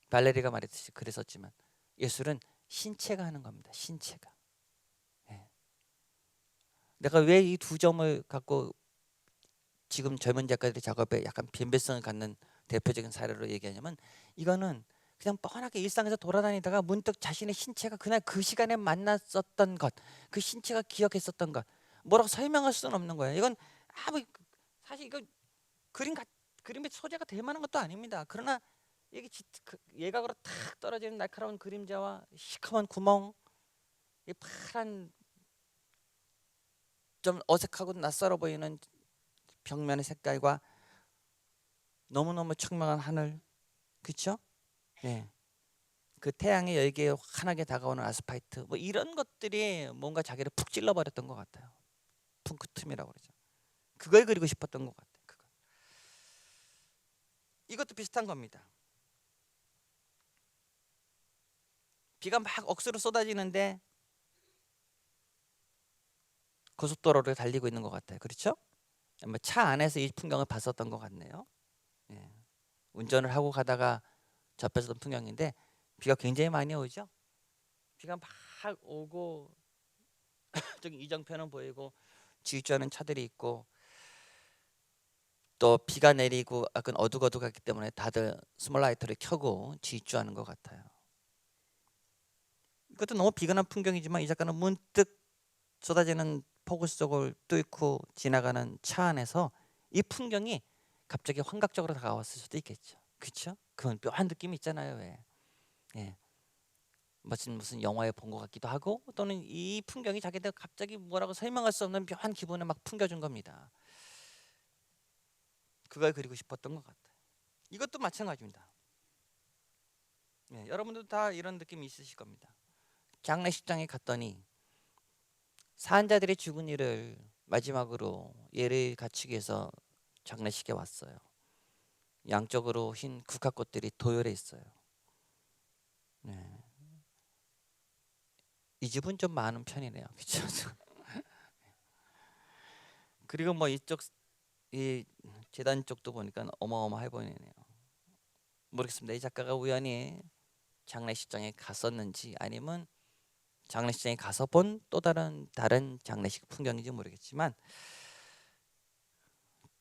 발레리가 말했듯이 그랬었지만 예술은 신체가 하는 겁니다. 신체가. 네. 내가 왜 이 두 점을 갖고 지금 젊은 작가들의 작업에 약간 변별성을 갖는 대표적인 사례로 얘기하냐면, 이거는 그냥 뻔하게 일상에서 돌아다니다가 문득 자신의 신체가 그날 그 시간에 만났었던 것, 그 신체가 기억했었던 것, 뭐라고 설명할 수는 없는 거예요. 이건 아무 사실 이거 그림의 소재가 될 만한 것도 아닙니다. 그러나 이게 예각으로 탁 떨어지는 날카로운 그림자와 시커먼 구멍, 이 파란 좀 어색하고 낯설어 보이는 벽면의 색깔과 너무너무 청명한 하늘, 그렇죠? 네. 그 태양의 열기에 환하게 다가오는 아스팔트, 뭐 이런 것들이 뭔가 자기를 푹 찔러버렸던 것 같아요. 핑크틈이라고 그러죠. 그걸 그리고 싶었던 것 같아요. 이것도 비슷한 겁니다. 비가 막 억수로 쏟아지는데 고속도로를 달리고 있는 것 같아요. 그렇죠? 차 안에서 이 풍경을 봤었던 것 같네요. 예. 운전을 하고 가다가 접했던 풍경인데 비가 굉장히 많이 오죠. 비가 막 오고 저기 이정표는 보이고 질주하는 차들이 있고, 또 비가 내리고 약간 어둑어둑하기 때문에 다들 스몰라이트를 켜고 질주하는 것 같아요. 이것도 너무 비근한 풍경이지만 이 작가는 문득 쏟아지는 폭우 속을 뚫고 지나가는 차 안에서 이 풍경이 갑자기 환각적으로 다가왔을 수도 있겠죠. 그렇죠? 그런 묘한 느낌이 있잖아요. 왜? 예. 무슨 영화에 본 것 같기도 하고, 또는 이 풍경이 자기들 갑자기 뭐라고 설명할 수 없는 묘한 기분을 막 풍겨준 겁니다. 그걸 그리고 싶었던 것 같아요. 이것도 마찬가지입니다. 예, 여러분들도 다 이런 느낌이 있으실 겁니다. 장례식장에 갔더니 사한자들의 죽은 이를 마지막으로 예를 갖추기 위해서 장례식에 왔어요. 양쪽으로 흰 국화꽃들이 도열해 있어요. 네. 이 집은 좀 많은 편이네요. 그렇죠? 그리고 뭐 이쪽 이 재단 쪽도 보니까 어마어마해 보이네요. 모르겠습니다. 이 작가가 우연히 장례식장에 갔었는지 아니면 장례식장에 가서 본 또 다른 장례식 풍경인지 모르겠지만,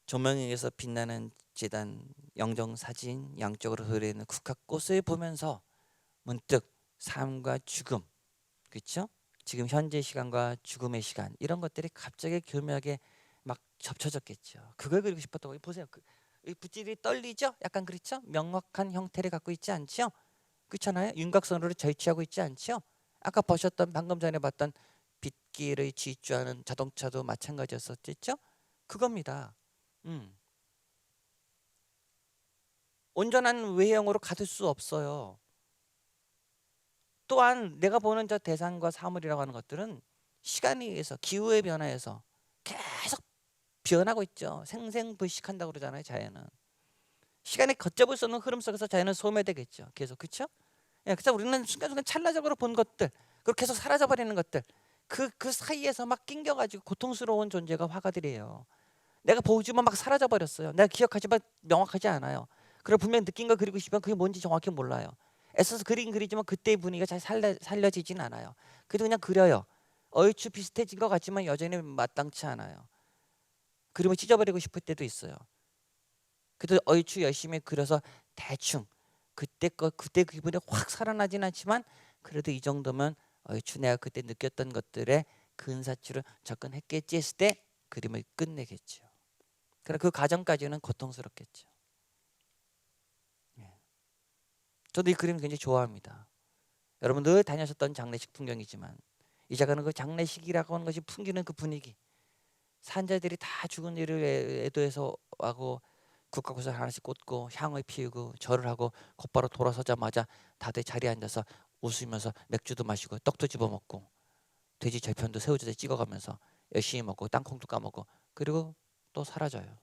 조명에 의해서 빛나는 재단 영정 사진, 양쪽으로 흐르는 국화꽃을 보면서 문득 삶과 죽음, 그렇죠? 지금 현재 시간과 죽음의 시간, 이런 것들이 갑자기 교묘하게 막 접쳐졌겠죠. 그걸 그리고 싶었던 거예요. 보세요. 이 붓질이 떨리죠? 약간 그렇죠? 명확한 형태를 갖고 있지 않죠? 그렇잖아요. 윤곽선으로 절취하고 있지 않죠? 아까 보셨던, 방금 전에 봤던 빗길의 질주하는 자동차도 마찬가지였었죠? 그겁니다. 온전한 외형으로 가둘 수 없어요. 또한 내가 보는 저 대상과 사물이라고 하는 것들은 시간에 의해서, 기후의 변화에서 계속 변하고 있죠. 생생불식한다고 그러잖아요. 자연은 시간에 걷잡을 수 없는 흐름 속에서 자연은 소멸되겠죠. 계속. 그렇죠? 예, 그래서 우리는 순간순간 찰나적으로 본 것들, 그리고 계속 사라져버리는 것들, 그 사이에서 막 낑겨가지고 고통스러운 존재가 화가들이에요. 내가 보지만 막 사라져 버렸어요. 내가 기억하지만 명확하지 않아요. 그리고 분명 느낀 거 그리고 싶으면 그게 뭔지 정확히 몰라요. 애써서 그리긴 그리지만 그때의 분위기가 잘 살려지진 않아요. 그래도 그냥 그려요. 얼추 비슷해진 것 같지만 여전히 마땅치 않아요. 그림을 찢어버리고 싶을 때도 있어요. 그래도 얼추 열심히 그려서 대충 그때 기분이 확 살아나진 않지만 그래도 이 정도면 얼추 내가 그때 느꼈던 것들에 근사치로 접근했겠지 했을 때 그림을 끝내겠죠. 그러나 그 과정까지는 고통스럽겠죠. 예. 저도 이 그림 굉장히 좋아합니다. 여러분 늘 다녔었던 장례식 풍경이지만 이 작가는 그 장례식이라고 하는 것이 풍기는 그 분위기, 산자들이 다 죽은 일을 애도해서 하고 국화꽃을 하나씩 꽂고 향을 피우고 절을 하고 곧바로 돌아서자마자 다들 자리에 앉아서 웃으면서 맥주도 마시고 떡도 집어 먹고 돼지 절편도 새우젓에 찍어가면서 열심히 먹고 땅콩도 까먹고 그리고 또 사라져요.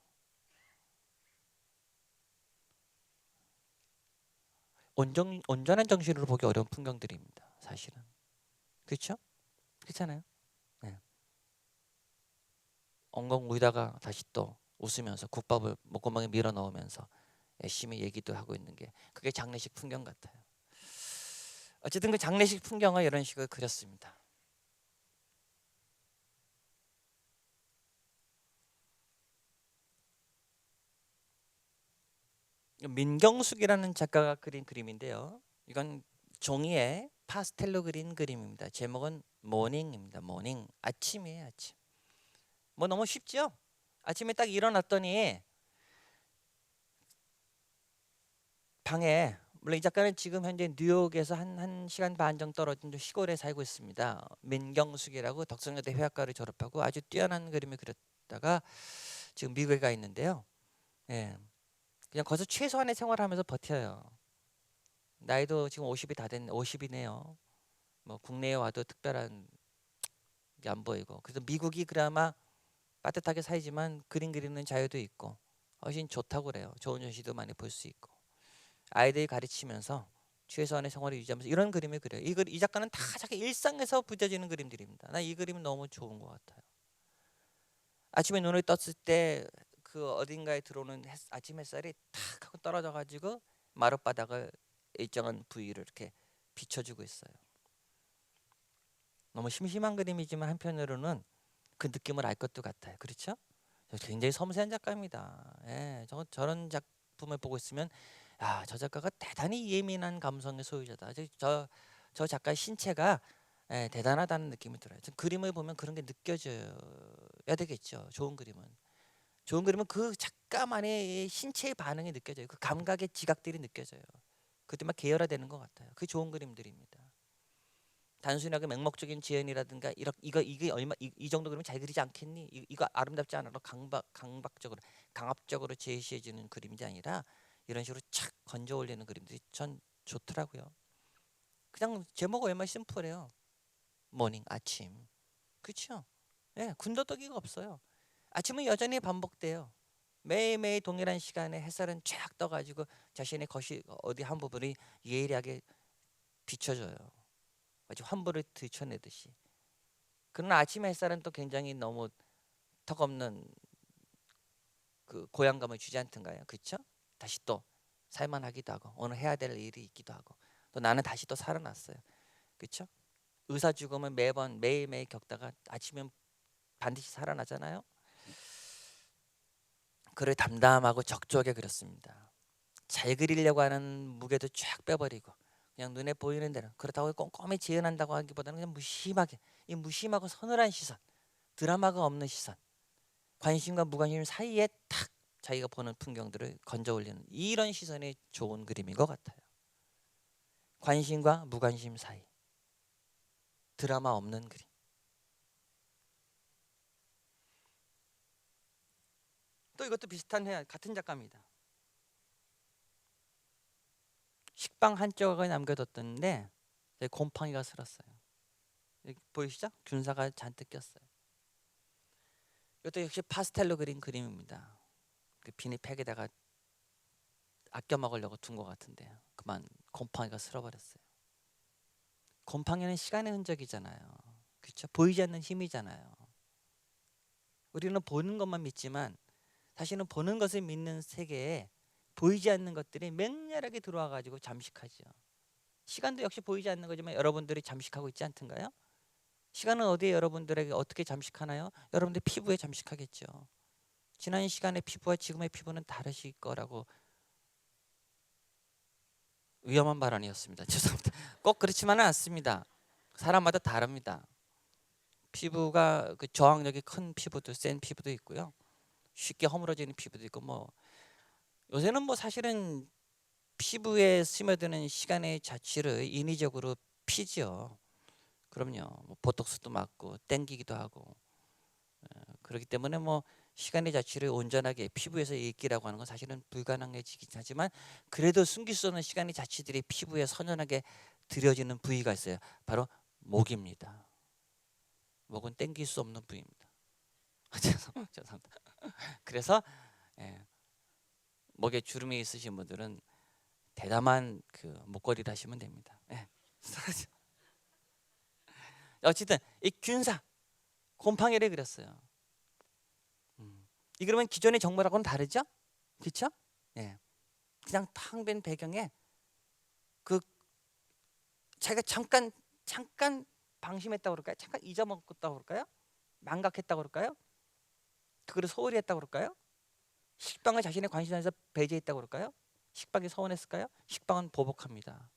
온전한 정신으로 보기 어려운 풍경들입니다. 사실은. 그렇죠? 그렇잖아요. 네. 엉엉 울다가 다시 또 웃으면서 국밥을 목구멍에 밀어 넣으면서 열심히 얘기도 하고 있는 게 그게 장례식 풍경 같아요. 어쨌든 그 장례식 풍경을 이런 식으로 그렸습니다. 민경숙이라는 작가가 그린 그림인데요. 이건 종이에 파스텔로 그린 그림입니다. 제목은 모닝입니다. 모닝, 아침이에요. 아침. 뭐 너무 쉽죠? 아침에 딱 일어났더니 방에, 물론 이 작가는 지금 현재 뉴욕에서 한 시간 반 정도 떨어진 좀 시골에 살고 있습니다. 민경숙이라고 덕성여대 회화과를 졸업하고 아주 뛰어난 그림을 그렸다가 지금 미국에 가 있는데요. 예, 그냥 거기서 최소한의 생활하면서 버텨요. 나이도 지금 50이 다 된 50이네요. 뭐 국내에 와도 특별한 게 안 보이고, 그래서 미국이 그나마 따뜻하게 살지만 그림 그리는 자유도 있고 훨씬 좋다고 그래요. 좋은 전시도 많이 볼 수 있고 아이들 가르치면서 최소한의 생활을 유지하면서 이런 그림을 그려요. 이 작가는 다 자기 일상에서 부져지는 그림들입니다. 나 이 그림은 너무 좋은 것 같아요. 아침에 눈을 떴을 때 그 어딘가에 들어오는 아침 햇살이 탁 하고 떨어져 가지고 마룻바닥을 일정한 부위를 이렇게 비춰주고 있어요. 너무 심심한 그림이지만 한편으로는 그 느낌을 알 것도 같아요. 그렇죠? 굉장히 섬세한 작가입니다. 예, 저런 작품을 보고 있으면 저 작가가 대단히 예민한 감성의 소유자다. 저 작가의 신체가 대단하다는 느낌이 들어요. 그림을 보면 그런 게 느껴져야 되겠죠. 좋은 그림은 그 작가만의 신체의 반응이 느껴져요. 그 감각의 지각들이 느껴져요. 그때 막 계열화되는 것 같아요. 그게 좋은 그림들입니다. 단순하게 맹목적인 지연이라든가 이게 얼마 이 정도 그러면 잘 그리지 않겠니? 이거 아름답지 않아? 강박적으로 강압적으로 제시해 주는 그림이 아니라 이런 식으로 착 건져 올리는 그림들이 전 좋더라고요. 그냥 제목 얼마나 심플해요. 모닝, 아침. 그렇죠? 예, 군더더기가 없어요. 아침은 여전히 반복돼요. 매일매일 동일한 시간에 햇살은 쫙 떠가지고 자신의 거실 어디 한 부분이 예리하게 비춰져요. 마치 환부를 들춰내듯이. 그러나 아침 햇살은 또 굉장히 너무 턱없는 그 고향감을 주지 않던가요? 그렇죠? 다시 또 살만하기도 하고 오늘 해야 될 일이 있기도 하고 또 나는 다시 또 살아났어요. 그렇죠? 의사 죽음은 매번 매일매일 겪다가 아침엔 반드시 살아나잖아요. 그를 담담하고 적조하게 그렸습니다. 잘 그리려고 하는 무게도 쫙 빼버리고 그냥 눈에 보이는 대로, 그렇다고 꼼꼼히 재현한다고 하기보다는 그냥 무심하게, 이 무심하고 서늘한 시선, 드라마가 없는 시선, 관심과 무관심 사이에 탁 자기가 보는 풍경들을 건져 올리는 이런 시선이 좋은 그림인 것 같아요. 관심과 무관심 사이, 드라마 없는 그림. 또 이것도 비슷한 같은 작가입니다. 식빵 한 조각을 남겨뒀던데 곰팡이가 슬었어요. 보이시죠? 균사가 잔뜩 꼈어요. 이것도 역시 파스텔로 그린 그림입니다. 그 비닐팩에다가 아껴 먹으려고 둔 것 같은데 그만 곰팡이가 슬어버렸어요. 곰팡이는 시간의 흔적이잖아요. 그렇죠? 보이지 않는 힘이잖아요. 우리는 보는 것만 믿지만 사실은 보는 것을 믿는 세계에 보이지 않는 것들이 맹렬하게 들어와 가지고 잠식하죠. 시간도 역시 보이지 않는 거지만 여러분들이 잠식하고 있지 않던가요? 시간은 어디에 여러분들에게 어떻게 잠식하나요? 여러분들 피부에 잠식하겠죠. 지난 시간의 피부와 지금의 피부는 다르실 거라고. 위험한 발언이었습니다. 죄송합니다. 꼭 그렇지만은 않습니다. 사람마다 다릅니다. 피부가 그 저항력이 큰 피부도 센 피부도 있고요. 쉽게 허물어지는 피부도 있고 뭐 요새는 뭐 사실은 피부에 스며드는 시간의 자취를 인위적으로 피죠. 그럼요. 뭐 보톡스도 맞고 땡기기도 하고 그렇기 때문에 뭐 시간의 자취를 온전하게 피부에서 읽기라고 하는 건 사실은 불가능해지긴 하지만 그래도 숨길 수 없는 시간의 자취들이 피부에 선연하게 들여지는 부위가 있어요. 바로 목입니다. 목은 땡길 수 없는 부위입니다. 죄송합니다. 그래서 예, 목에 주름이 있으신 분들은 대담한 그 목걸이를 하시면 됩니다. 예. 어쨌든 이 균사 곰팡이를 그렸어요. 이 그러면 기존의 정보라고는 다르죠? 그렇죠? 예. 그냥 텅 빈 배경에 그 자기가 잠깐 방심했다고 그럴까요? 잠깐 잊어먹었다고 그럴까요? 망각했다고 그럴까요? 그거를 소홀히 했다고 그럴까요? 식빵을 자신의 관심사에서 배제했다고 그럴까요? 식빵이 서운했을까요? 식빵은 보복합니다.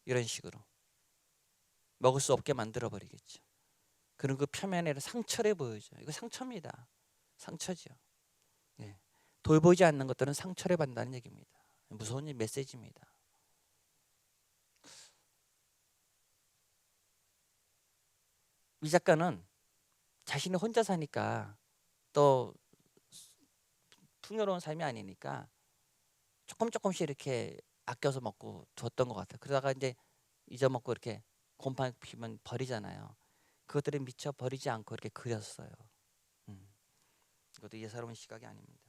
이런 식으로 먹을 수 없게 만들어 버리겠죠. 그리고 그 표면에 상처를 보여줘. 이거 상처입니다. 상처죠. 예. 돌보지 않는 것들은 상처를 받는다는 얘기입니다. 무서운 메시지입니다. 이 작가는 자신이 혼자 사니까 또 풍요로운 삶이 아니니까 조금씩 이렇게 아껴서 먹고 줬던 것 같아요. 그러다가 이제 잊어먹고 이렇게 곰팡이 피면 버리잖아요. 그것들을 미처 버리지 않고 이렇게 그렸어요. 이것도 예사로운 시각이 아닙니다.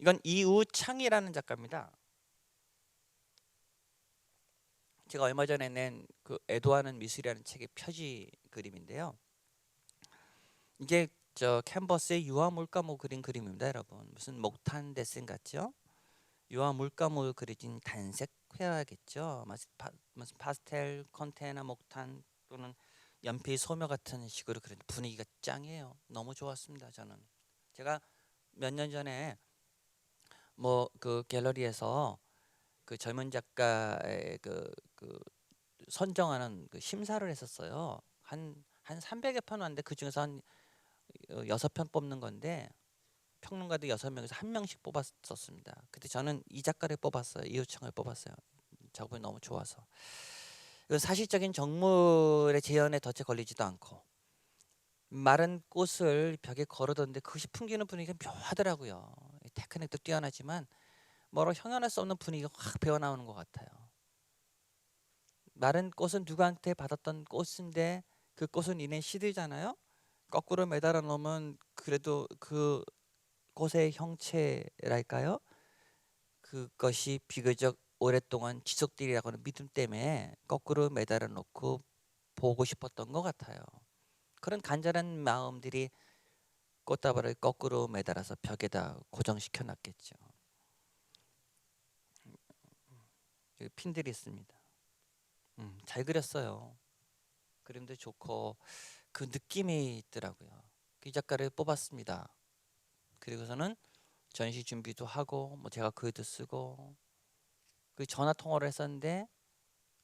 이건 이우창이라는 작가입니다. 제가 얼마 전에 낸 그 애도하는 미술이라는 책의 표지 그림인데요. 이게 저 캔버스에 유화 물감으로 그린 그림입니다, 여러분. 무슨 목탄 데슨 같죠? 유화 물감으로 그려진 단색 회화겠죠. 무슨 파스텔 컨테나 목탄 또는 연필 소묘 같은 식으로 그린 분위기가 짱이에요. 너무 좋았습니다, 저는. 제가 몇 년 전에 뭐 그 갤러리에서 그 젊은 작가의 그 선정하는 그 심사를 했었어요. 한 300여 편 왔는데 그 중에서 한 6편 뽑는 건데 평론가들 6명에서 한 명씩 뽑았었습니다. 그때 저는 이 작가를 뽑았어요. 이우창을 뽑았어요. 작품이 너무 좋아서. 사실적인 정물의 재현에 덫에 걸리지도 않고 마른 꽃을 벽에 걸어뒀는데 그것이 풍기는 분위기가 묘하더라고요. 테크닉도 뛰어나지만 뭐로 형용할 수 없는 분위기가 확 배어나오는 것 같아요. 마른 꽃은 누구한테 받았던 꽃인데 그 꽃은 이내 시들잖아요. 거꾸로 매달아 놓으면 그래도 그 꽃의 형체랄까요? 그것이 비교적 오랫동안 지속되리라고 하는 믿음 때문에 거꾸로 매달아 놓고 보고 싶었던 것 같아요. 그런 간절한 마음들이 꽃다발을 거꾸로 매달아서 벽에다 고정시켜 놨겠죠. 여기 핀들이 있습니다. 잘 그렸어요. 그림도 좋고 그 느낌이 있더라고요. 이 작가를 뽑았습니다. 그리고서는 전시 준비도 하고 뭐 제가 글도 쓰고 그 전화 통화를 했었는데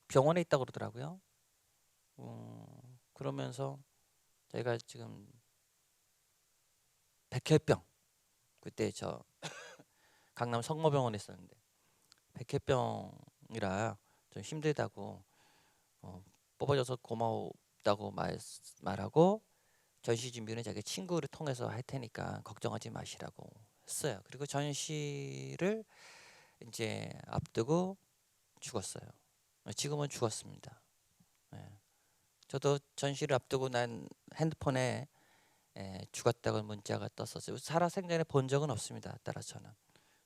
병원에 있다고 그러더라고요. 그러면서 저희가 지금 백혈병 그때 저 강남 성모병원에 있었는데 백혈병이라 좀 힘들다고 뽑아줘서 고마웠다고 말하고 전시 준비는 자기 친구를 통해서 할 테니까 걱정하지 마시라고 했어요. 그리고 전시를 이제 앞두고 죽었어요. 지금은 죽었습니다. 네. 저도 전시를 앞두고 난 핸드폰에 죽었다고 문자가 떴었어요. 살아 생전에 본 적은 없습니다. 따라서 저는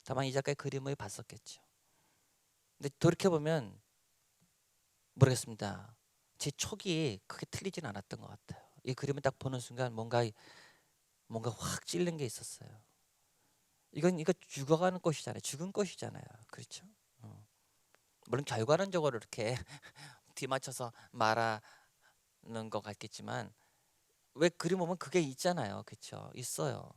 다만 이 작가의 그림을 봤었겠죠. 근데 돌이켜 보면 모르겠습니다. 제 촉이 크게 틀리진 않았던 것 같아요. 이 그림을 딱 보는 순간 뭔가 확 찔린 게 있었어요. 이거 죽어가는 꽃이잖아요. 죽은 꽃이잖아요. 그렇죠? 어. 물론 결과론적으로 이렇게 뒤맞춰서 말하는 것 같겠지만 왜 그림 보면 그게 있잖아요. 그렇죠? 있어요.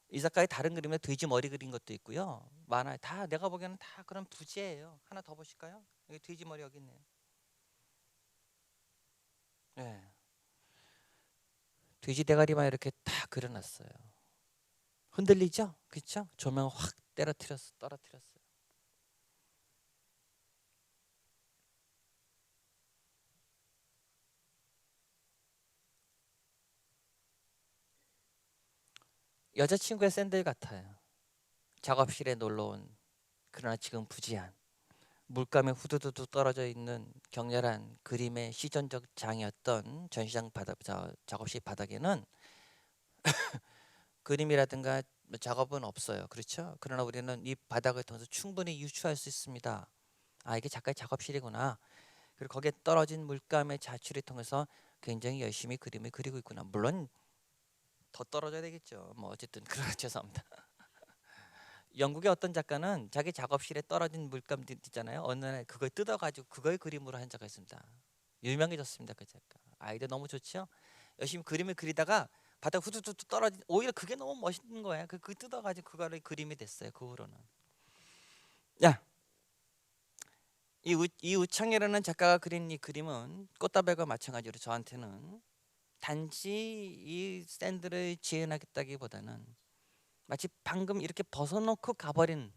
이 작가의 다른 그림에 돼지 머리 그린 것도 있고요. 많아요. 다 내가 보기에는 다 그런 부재예요. 하나 더 보실까요? 여기 돼지 머리 여기 있네요. 네. 돼지 대가리만 이렇게 다 그려놨어요. 흔들리죠? 그렇죠? 조명 확 떨어뜨렸어요. 여자친구의 샌들 같아요. 작업실에 놀러온 그러나 지금 부지한 물감에 후두두두 떨어져 있는 격렬한 그림의 시전적 장이었던 전시장 작업실 바닥에는 그림이라든가 작업은 없어요. 그렇죠? 그러나 우리는 이 바닥을 통해서 충분히 유추할 수 있습니다. 아, 이게 작가의 작업실이구나. 그리고 거기에 떨어진 물감의 자취를 통해서 굉장히 열심히 그림을 그리고 있구나. 물론 더 떨어져야 되겠죠. 뭐 어쨌든 그러 죄송합니다. 영국의 어떤 작가는 자기 작업실에 떨어진 물감 있잖아요. 어느 날 그걸 뜯어가지고 그걸 그림으로 한 작가 있습니다. 유명해졌습니다. 그 작가. 아이디어 너무 좋죠. 열심히 그림을 그리다가 바닥 후두두두 떨어진 오히려 그게 너무 멋있는 거예요. 그 뜯어가지고 그거를 그림이 됐어요. 그 후로는. 야, 이 우창이라는 작가가 그린 이 그림은 꽃다발과 마찬가지로 저한테는 단지 이 샌들을 지어나겠다기보다는 마치 방금 이렇게 벗어놓고 가버린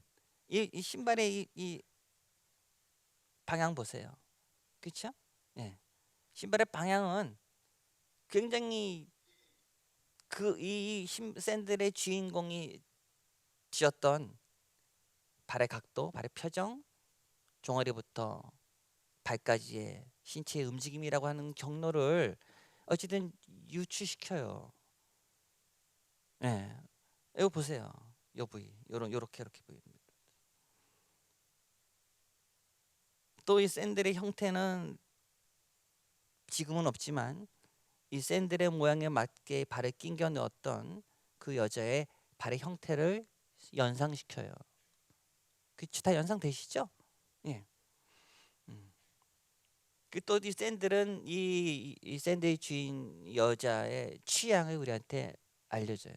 이 신발의 이 방향 보세요. 그렇죠? 예. 신발의 방향은 굉장히 이 샌들의 주인공이 지었던 발의 각도, 발의 표정, 종아리부터 발까지의 신체의 움직임이라고 하는 경로를 어쨌든 유추시켜요. 예. 이거 보세요. 요 부위. 요렇게 보입니다. 또 이 샌들의 형태는 지금은 없지만 이 샌들의 모양에 맞게 발에 끼겨 넣었던 그 여자의 발의 형태를 연상시켜요. 그치 다 연상되시죠? 예. 또 이 샌들은 이 샌드의 주인 여자의 취향을 우리한테 알려줘요.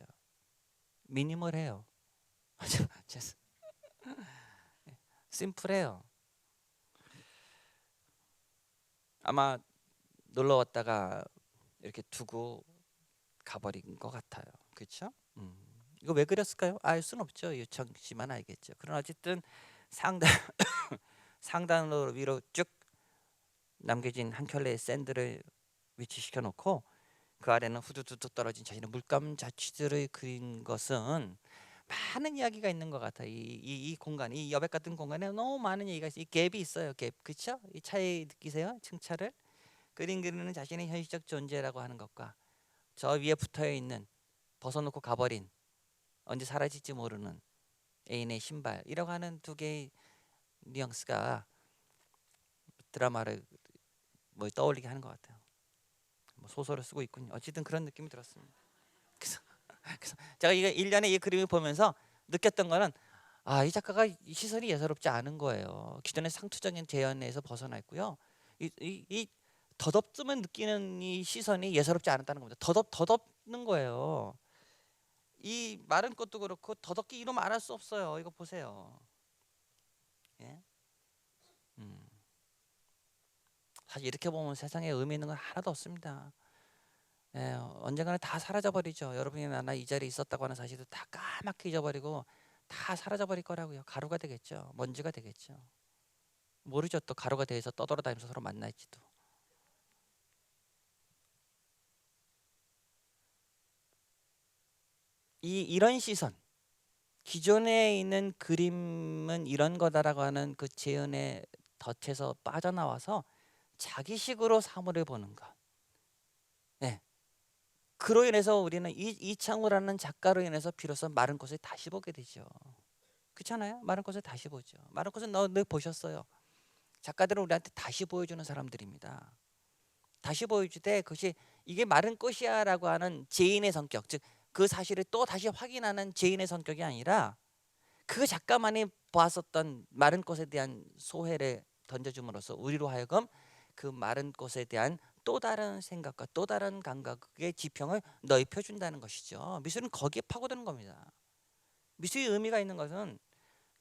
미니멀해요. 심플해요. 아마 놀러 왔다가 이렇게 두고 가버린 것 같아요. 그렇죠? 이거 왜 그렸을까요? 알 수는 없죠. 유청 씨만 알겠죠. 그러나 어쨌든 상단 상단으로 위로 쭉 남겨진 한 켤레의 샌드를 위치시켜 놓고 그 아래는 후두두두 떨어진 자신의 물감 자취들을 그린 것은 많은 이야기가 있는 것 같아요. 이 공간, 이 여백 같은 공간에 너무 많은 얘기가 있어요. 이 갭이 있어요. 갭, 그렇죠? 이 차이 느끼세요? 층차를 그림 그리는 자신의 현실적 존재라고 하는 것과 저 위에 붙어 있는 벗어놓고 가버린 언제 사라질지 모르는 애인의 신발이라고 하는 두 개의 뉘앙스가 드라마를 뭐 떠올리게 하는 것 같아요. 뭐 소설을 쓰고 있군요. 어쨌든 그런 느낌이 들었습니다. 그래서 제가 이거 1년에 이 그림을 보면서 느꼈던 거는 아, 이 작가가 이 시선이 예사롭지 않은 거예요. 기존의 상투적인 재현에서 벗어나 있고요. 이 덧없음을 느끼는 이 시선이 예사롭지 않았다는 겁니다. 덧없는 거예요. 이 마른 것도 그렇고 더덥게 이루 말할 수 없어요. 이거 보세요. 예? 사실 이렇게 보면 세상에 의미 있는 건 하나도 없습니다. 예, 언젠가는 다 사라져 버리죠. 여러분이 나나 이 자리에 있었다고 하는 사실도 다 까맣게 잊어버리고 다 사라져 버릴 거라고요. 가루가 되겠죠. 먼지가 되겠죠. 모르죠. 또 가루가 돼서 떠돌아다니면서 서로 만날지도. 이런 시선, 기존에 있는 그림은 이런 거다라고 하는 그 재현의 덫에서 빠져나와서 자기식으로 사물을 보는 것. 네. 그로 인해서 우리는 이창호라는 작가로 인해서 비로소 마른 꽃을 다시 보게 되죠. 그렇잖아요? 마른 꽃을 다시 보죠. 마른 꽃은 늘 보셨어요. 작가들은 우리한테 다시 보여주는 사람들입니다. 다시 보여주되 그것이 이게 마른 꽃이야라고 하는 죄인의 성격, 즉 그 사실을 또 다시 확인하는 죄인의 성격이 아니라 그 작가만이 보았었던 마른 꽃에 대한 소회를 던져줌으로써 우리로 하여금 그 마른 꽃에 대한 또 다른 생각과 또 다른 감각의 지평을 넓혀준다는 것이죠. 미술은 거기에 파고드는 겁니다. 미술의 의미가 있는 것은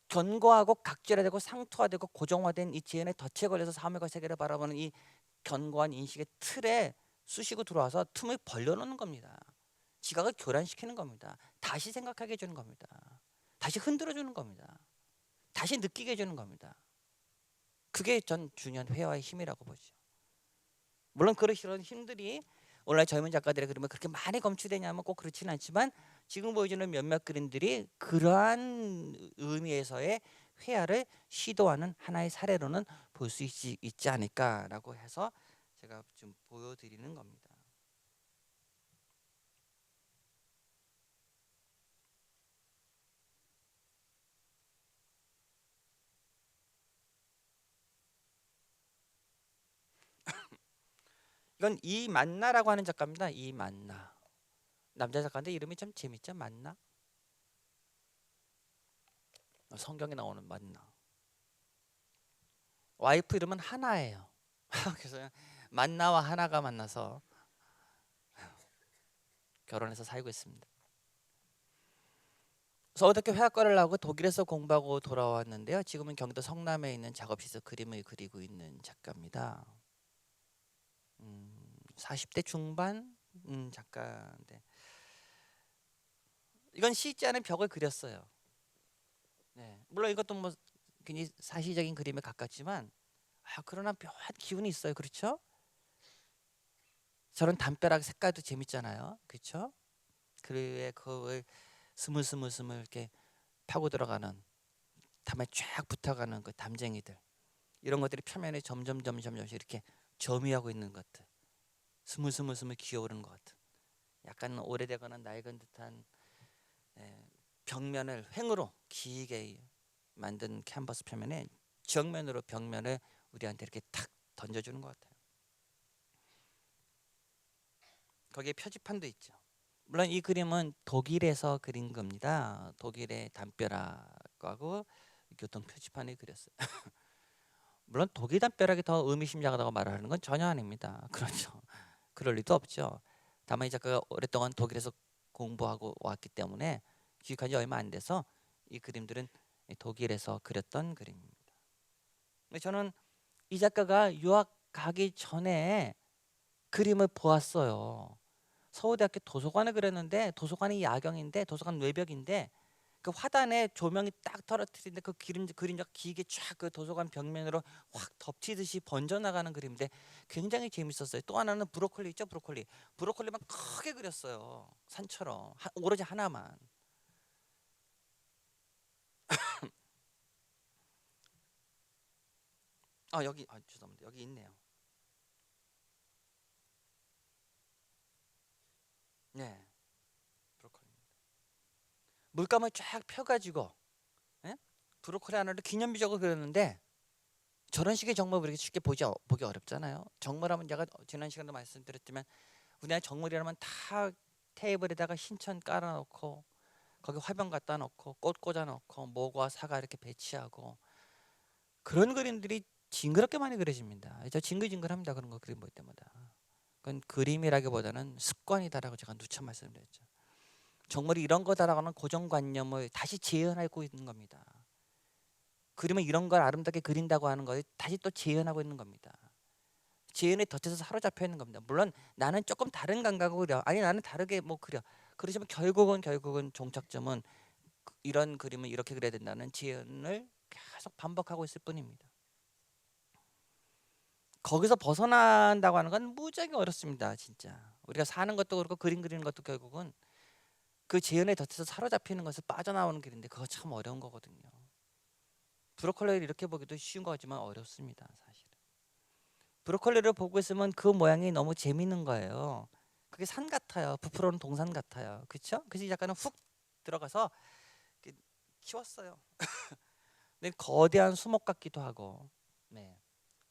견고하고 각질화되고 상투화되고 고정화된 이 지연의 덫에 걸려서 사물과 세계를 바라보는 이 견고한 인식의 틀에 쑤시고 들어와서 틈을 벌려놓는 겁니다. 지각을 교란시키는 겁니다. 다시 생각하게 해주는 겁니다. 다시 흔들어주는 겁니다. 다시 느끼게 해주는 겁니다. 그게 전 중요한 회화의 힘이라고 보죠. 물론 그런 힘들이 오늘날 젊은 작가들의 그림에 그렇게 많이 검출되냐면 꼭 그렇지는 않지만 지금 보여주는 몇몇 그림들이 그러한 의미에서의 회화를 시도하는 하나의 사례로는 볼 수 있지 않을까라고 해서 제가 좀 보여드리는 겁니다. 이건 이만나라고 하는 작가입니다. 이만나. 남자 작가인데 이름이 참 재밌죠? 만나. 성경에 나오는 만나. 와이프 이름은 하나예요. 그래서 만나와 하나가 만나서 결혼해서 살고 있습니다. 서울대학교 회화과를 나오고 독일에서 공부하고 돌아왔는데요. 지금은 경기도 성남에 있는 작업실에서 그림을 그리고 있는 작가입니다. 40대 중반 작가인데 이건 씻지 않은 벽을 그렸어요. 네. 물론 이것도 뭐 굉장히 사실적인 그림에 가깝지만 그러나 묘한 기운이 있어요. 그렇죠? 저런 담벼락 색깔도 재밌잖아요. 그렇죠? 그의 그걸 스물스물 이렇게 파고 들어가는 담에 쫙 붙어가는 그 담쟁이들 이런 것들이 표면에 점점 이렇게 점유하고 있는 것들 스물스물 기어오르는 것 같은 약간 오래되거나 낡은 듯한 벽면을 횡으로 길게 만든 캔버스 표면에 정면으로 벽면을 우리한테 이렇게 탁 던져주는 것 같아요. 거기에 표지판도 있죠. 물론 이 그림은 독일에서 그린 겁니다. 독일의 담벼락하고 교통 표지판을 그렸어요. 물론 독일 담벼락이 더 의미심장하다고 말하는 건 전혀 아닙니다. 그렇죠. 그럴 리도 없죠. 다만 이 작가가 오랫동안 독일에서 공부하고 왔기 때문에 귀국한 지 얼마 안 돼서 이 그림들은 독일에서 그렸던 그림입니다. 근데 저는 이 작가가 유학 가기 전에 그림을 보았어요. 서울대학교 도서관에 그렸는데 도서관이 야경인데 도서관 외벽인데 그 화단에 조명이 딱 떨어뜨리는데 그 그림자가 길게 쫙 그 도서관 벽면으로 확 덮치듯이 번져나가는 그림인데 굉장히 재밌었어요. 또 하나는 브로콜리 있죠. 브로콜리만 크게 그렸어요. 산처럼 오로지 하나만. 여기 죄송합니다. 여기 있네요. 네, 브로콜리입니다. 물감을 쫙 펴가지고 브로콜리 하나를 기념비적으로 그렸는데 저런 식의 정모를 이렇게 쉽게 보기 어렵잖아요. 정모라면 제가 지난 시간도 말씀드렸지만 우리나라 정모리라면 다 테이블에다가 흰천 깔아놓고 거기 화병 갖다 놓고 꽃 꽂아 놓고 모과 사과 이렇게 배치하고 그런 그림들이 징그럽게 많이 그려집니다. 저 징글징글합니다. 그런 거 그림 볼 때마다. 그건 그림이라기보다는 습관이다라고 제가 누차 말씀드렸죠. 정말이 이런 거다라고는 고정관념을 다시 재현하고 있는 겁니다. 그림은 이런 걸 아름답게 그린다고 하는 걸 다시 또 재현하고 있는 겁니다. 재현의 덫에서 사로잡혀 있는 겁니다. 물론 나는 조금 다른 감각으로 그려. 아니 나는 다르게 뭐 그려. 그러지만 결국은 종착점은 이런 그림을 이렇게 그려야 된다는 재현을 계속 반복하고 있을 뿐입니다. 거기서 벗어난다고 하는 건 무지하게 어렵습니다. 진짜 우리가 사는 것도 그렇고 그림 그리는 것도 결국은 그 재현의 덫에서 사로잡히는 것을 빠져나오는 길인데 그거 참 어려운 거거든요. 브로콜리를 이렇게 보기도 쉬운 것 같지만 어렵습니다. 사실은 브로콜리를 보고 있으면 그 모양이 너무 재밌는 거예요. 그게 산 같아요. 부풀어오는 동산 같아요. 그렇죠? 그래서 이 작가는 훅 들어가서 이렇게 키웠어요. 근데 거대한 수목 같기도 하고, 네,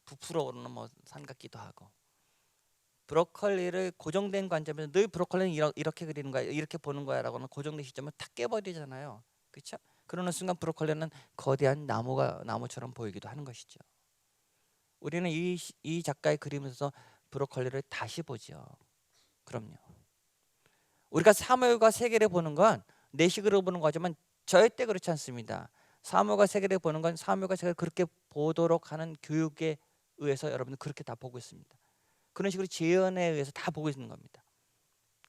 부풀어 오르는 뭐 산 같기도 하고. 브로콜리를 고정된 관점에서 늘 브로콜리는 이렇게 그리는 거야, 이렇게 보는 거야라고는 고정된 시점을 탁 깨버리잖아요. 그렇죠? 그러는 순간 브로콜리는 거대한 나무처럼 보이기도 하는 것이죠. 우리는 이 작가의 그림에서 브로콜리를 다시 보죠. 그럼요. 우리가 사무엘과 세계를 보는 건 내식으로 보는 거지만 절대 그렇지 않습니다. 사무엘과 세계를 보는 건 사무엘과 세계를 그렇게 보도록 하는 교육에 의해서 여러분들 그렇게 다 보고 있습니다. 그런 식으로 재현에 의해서 다 보고 있는 겁니다.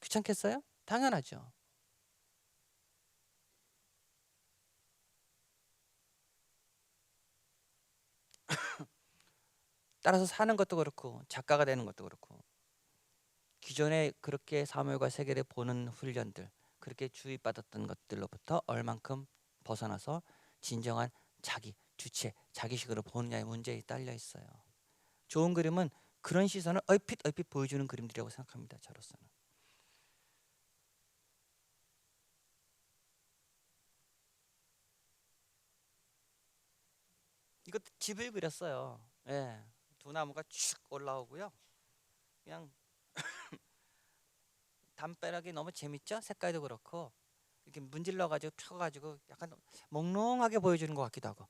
귀찮겠어요? 당연하죠. 따라서 사는 것도 그렇고 작가가 되는 것도 그렇고 기존에 그렇게 사무엘과 세계를 보는 훈련들, 그렇게 주입받았던 것들로부터 얼만큼 벗어나서 진정한 자기 주체, 자기식으로 보느냐의 문제에 딸려 있어요. 좋은 그림은 그런 시선을 얼핏 보여주는 그림들이라고 생각합니다. 저로서는. 이것도 집을 그렸어요. 예, 두 나무가 쭉 올라오고요. 그냥 담벼락이 너무 재밌죠? 색깔도 그렇고 이렇게 문질러가지고 펴가지고 약간 몽롱하게 보여주는 것 같기도 하고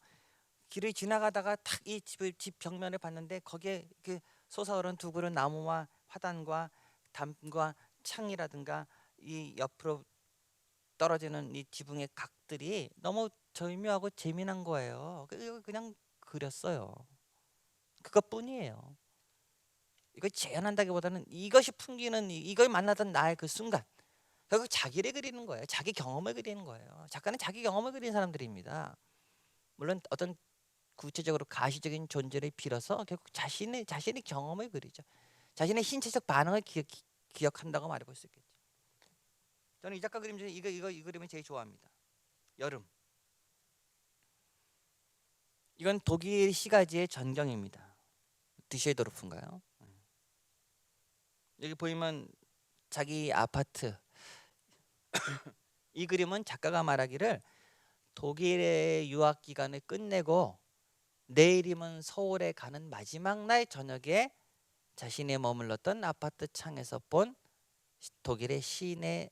길을 지나가다가 탁 이 집 벽면을 봤는데 거기에 그 솟아오른 두 그릇 나무와 화단과 담과 창이라든가 이 옆으로 떨어지는 이 지붕의 각들이 너무 절묘하고 재미난 거예요. 그냥 그렸어요. 그것뿐이에요. 이걸 재현한다기보다는 이것이 풍기는 이걸 만나던 나의 그 순간 결국 자기를 그리는 거예요. 자기 경험을 그리는 거예요. 작가는 자기 경험을 그리는 사람들입니다. 물론 어떤 구체적으로 가시적인 존재를 빌어서 결국 자신의 경험을 그리죠. 자신의 신체적 반응을 기억한다고 말해볼 수 있겠죠. 저는 이 작가 그림 중에 이 그림을 제일 좋아합니다. 여름. 이건 독일 시가지의 전경입니다. düsseldorf인가요? 여기 보이면 자기 아파트. 이 그림은 작가가 말하기를 독일의 유학 기간을 끝내고 내일이면 서울에 가는 마지막 날 저녁에 자신이 머물렀던 아파트 창에서 본 독일의 시내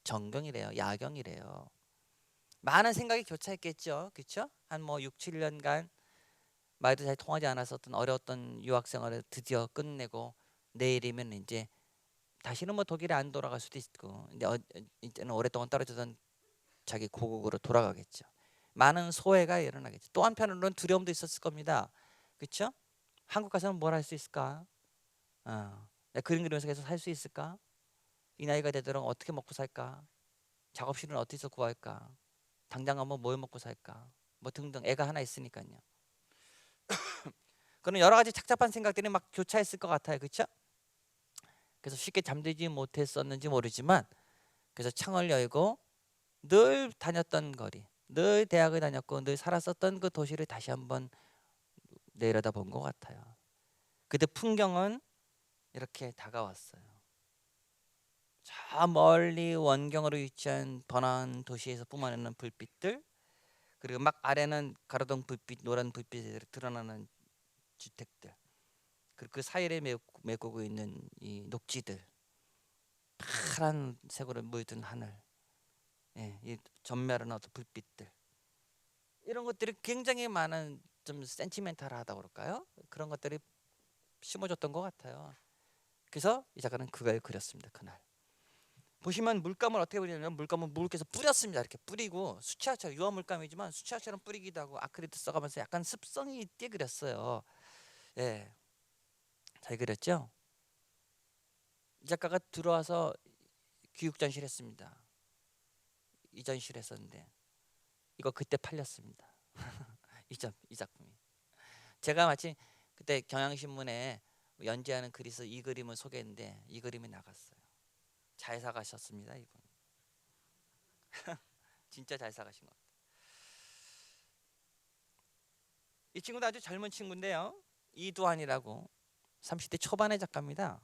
전경이래요. 야경이래요. 많은 생각이 교차했겠죠. 그렇죠? 한 뭐 6, 7년간 말도 잘 통하지 않았었던 어려웠던 유학 생활을 드디어 끝내고 내일이면 이제 다시는 뭐 독일에 안 돌아갈 수도 있고 이제는 오랫동안 떨어지던 자기 고국으로 돌아가겠죠. 많은 소외가 일어나겠죠. 또 한편으로는 두려움도 있었을 겁니다. 그렇죠? 한국 가서는 뭘 할 수 있을까? 내가 그림 그리면서 계속 살 수 있을까? 이 나이가 되도록 어떻게 먹고 살까? 작업실은 어디서 구할까? 당장 한번 뭘 먹고 살까? 뭐 등등 애가 하나 있으니까요. 그런 여러 가지 착잡한 생각들이 막 교차했을 것 같아요. 그렇죠? 그래서 쉽게 잠들지 못했었는지 모르지만 그래서 창을 열고 늘 다녔던 거리, 늘 대학을 다녔고 늘 살았었던 그 도시를 다시 한번 내려다본 것 같아요. 그때 풍경은 이렇게 다가왔어요. 저 멀리 원경으로 위치한 번화한 도시에서 뿜어내는 불빛들, 그리고 막 아래는 가로등 불빛, 노란 불빛이 드러나는 주택들, 그리고 그 사이를 메꾸고 있는 이 녹지들, 파란 색으로 물든 하늘, 예, 이 전멸한 어떤 불빛들, 이런 것들이 굉장히 많은 좀 센티멘탈하다 그럴까요? 그런 것들이 심어졌던 것 같아요. 그래서 이 작가는 그걸 그렸습니다. 그날 보시면 물감을 어떻게 그리냐면 물감을 물께서 뿌렸습니다. 이렇게 뿌리고 수채화처럼 유화 물감이지만 수채화처럼 뿌리기도 하고 아크릴도 써가면서 약간 습성이 있게 그렸어요. 예, 잘 그렸죠? 이 작가가 들어와서 교육전시를 했습니다. 이 전시를 했었는데 이거 그때 팔렸습니다. 이 작품이. 제가 마치 그때 경향신문에 연재하는 글에서 이 그림을 소개했는데 이 그림이 나갔어요. 잘 사가셨습니다, 이분. 진짜 잘 사가신 것 같아요. 이 친구도 아주 젊은 친구인데요. 이두환이라고. 30대 초반의 작가입니다.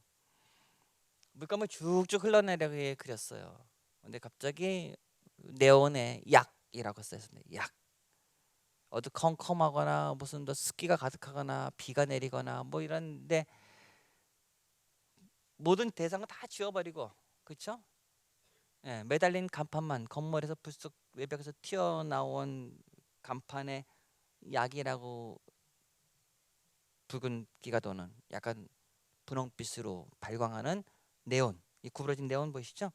물감을 쭉쭉 흘러내리게 그렸어요. 근데 갑자기 네온에 약이라고 써있습니다. 약. 어두컴컴하거나 무슨 더 습기가 가득하거나 비가 내리거나 뭐 이런데 모든 대상은 다 지워버리고, 그렇죠? 예, 매달린 간판만, 건물에서 불쑥 외벽에서 튀어나온 간판에 약이라고 붉은기가 도는 약간 분홍빛으로 발광하는 네온, 이 구부러진 네온 보이시죠?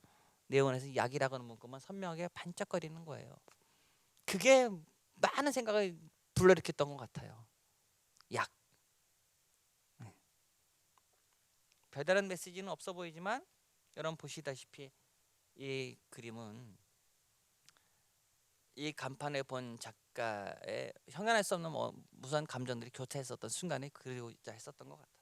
네온에서 약이라고는 문구만 선명하게 반짝거리는 거예요. 그게 많은 생각을 불러일으켰던 것 같아요. 약. 네. 별다른 메시지는 없어 보이지만 여러분 보시다시피 이 그림은 이 간판에 본 작가의 형용할 수 없는 무수한 감정들이 교차했었던 순간에 그리고자 했었던 것 같아요.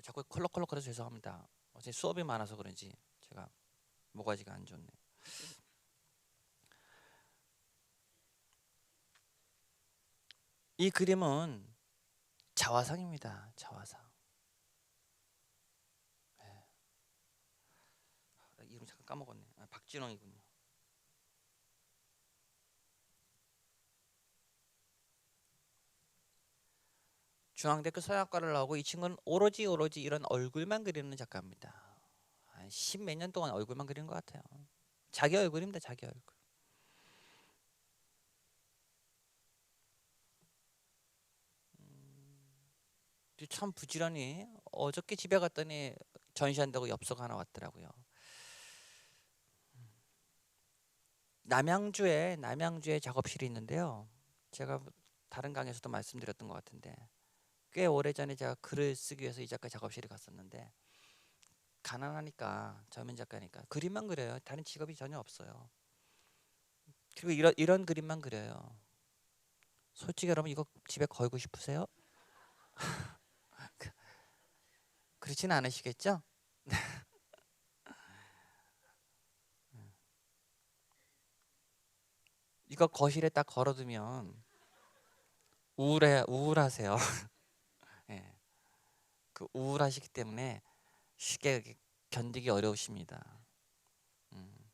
자꾸 콜록콜록거려서 죄송합니다. 어제 수업이 많아서 그런지 제가 모가지가 안 좋네. 이 그림은 자화상입니다. 자화상. 이름 잠깐 까먹었네. 박진홍이군요. 중앙대학교 서양과를 나오고 이 친구는 오로지 이런 얼굴만 그리는 작가입니다. 한 10몇 년 동안 얼굴만 그리는 것 같아요. 자기 얼굴입니다. 자기 얼굴. 참 부지런히 어저께 집에 갔더니 전시한다고 엽서가 하나 왔더라고요. 남양주에 작업실이 있는데요. 제가 다른 강에서도 말씀드렸던 것 같은데 꽤 오래전에 제가 글을 쓰기 위해서 이 작가 작업실에 갔었는데 가난하니까 젊은 작가니까 그림만 그려요. 다른 직업이 전혀 없어요. 그리고 이런 그림만 그려요. 솔직히 여러분 이거 집에 걸고 싶으세요? 그렇지는 않으시겠죠? 이거 거실에 딱 걸어두면 우울하세요. 예, 그 우울하시기 때문에 쉽게 견디기 어려우십니다. 음.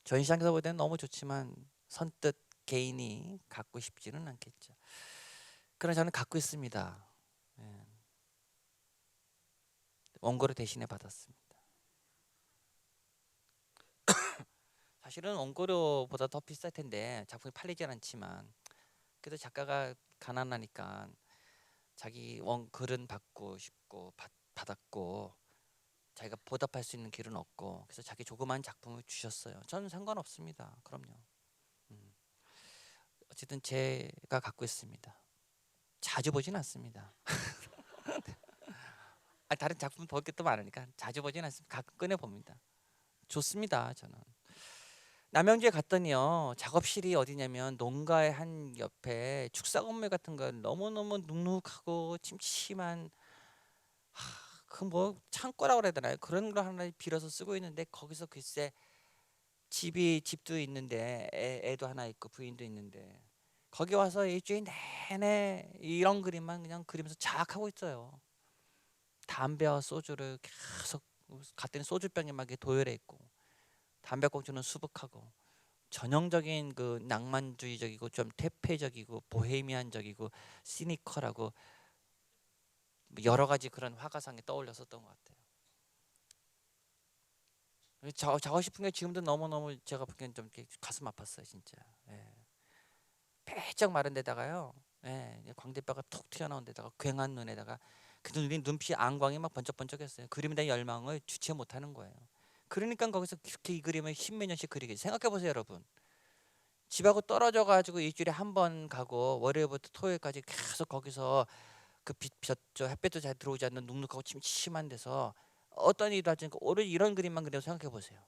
전시장에서 볼 때는 너무 좋지만 선뜻 개인이 갖고 싶지는 않겠죠. 그러나 저는 갖고 있습니다. 예. 원고를 대신에 받았습니다. 사실은 원고료보다 더 비쌀 텐데 작품이 팔리진 않지만 그래도 작가가 가난하니까 자기 글은 받고 싶고 받았고 자기가 보답할 수 있는 길은 없고 그래서 자기 조그만 작품을 주셨어요. 저는 상관없습니다. 그럼요. 음. 어쨌든 제가 갖고 있습니다. 자주 보진 않습니다. 다른 작품 볼 게 또 많으니까 자주 보진 않습니다. 가끔 꺼내 봅니다. 좋습니다. 저는 남양주에 갔더니요 작업실이 어디냐면 농가의 한 옆에 축사 건물 같은 거 너무너무 눅눅하고 침침한 그 뭐 창고라고 그래야 되나요? 그런 거 하나 빌어서 쓰고 있는데 거기서 글쎄 집도 있는데 애도 하나 있고 부인도 있는데 거기 와서 일주일 내내 이런 그림만 그냥 그리면서 자학하고 있어요. 담배와 소주를 계속 갔더니 소주병에 막 이렇게 도열해 있고 담배꽁초는 수북하고 전형적인 그 낭만주의적이고 좀 퇴폐적이고 보헤미안적이고 시니컬하고 여러 가지 그런 화가상에 떠올렸었던 것 같아요. 자고 싶은 게 지금도 너무너무 제가 보기엔 좀 가슴 아팠어요 진짜. 예. 빼쩍 마른 데다가요. 예. 광대뼈가 툭 튀어나온 데다가 굉한 눈에다가 그 눈빛 안광이 막 번쩍번쩍했어요. 그림에 대한 열망을 주체 못하는 거예요. 그러니까 거기서 그렇게 이 그림을 십몇 년씩 그리게 생각해 보세요 여러분. 집하고 떨어져 가지고 일주일에 한 번 가고 월요일부터 토요일까지 계속 거기서 그 저 햇볕도 잘 들어오지 않는 눅눅하고 침침한 데서 어떤 일도 하지 않고 오로지 이런 그림만 그려서 생각해 보세요.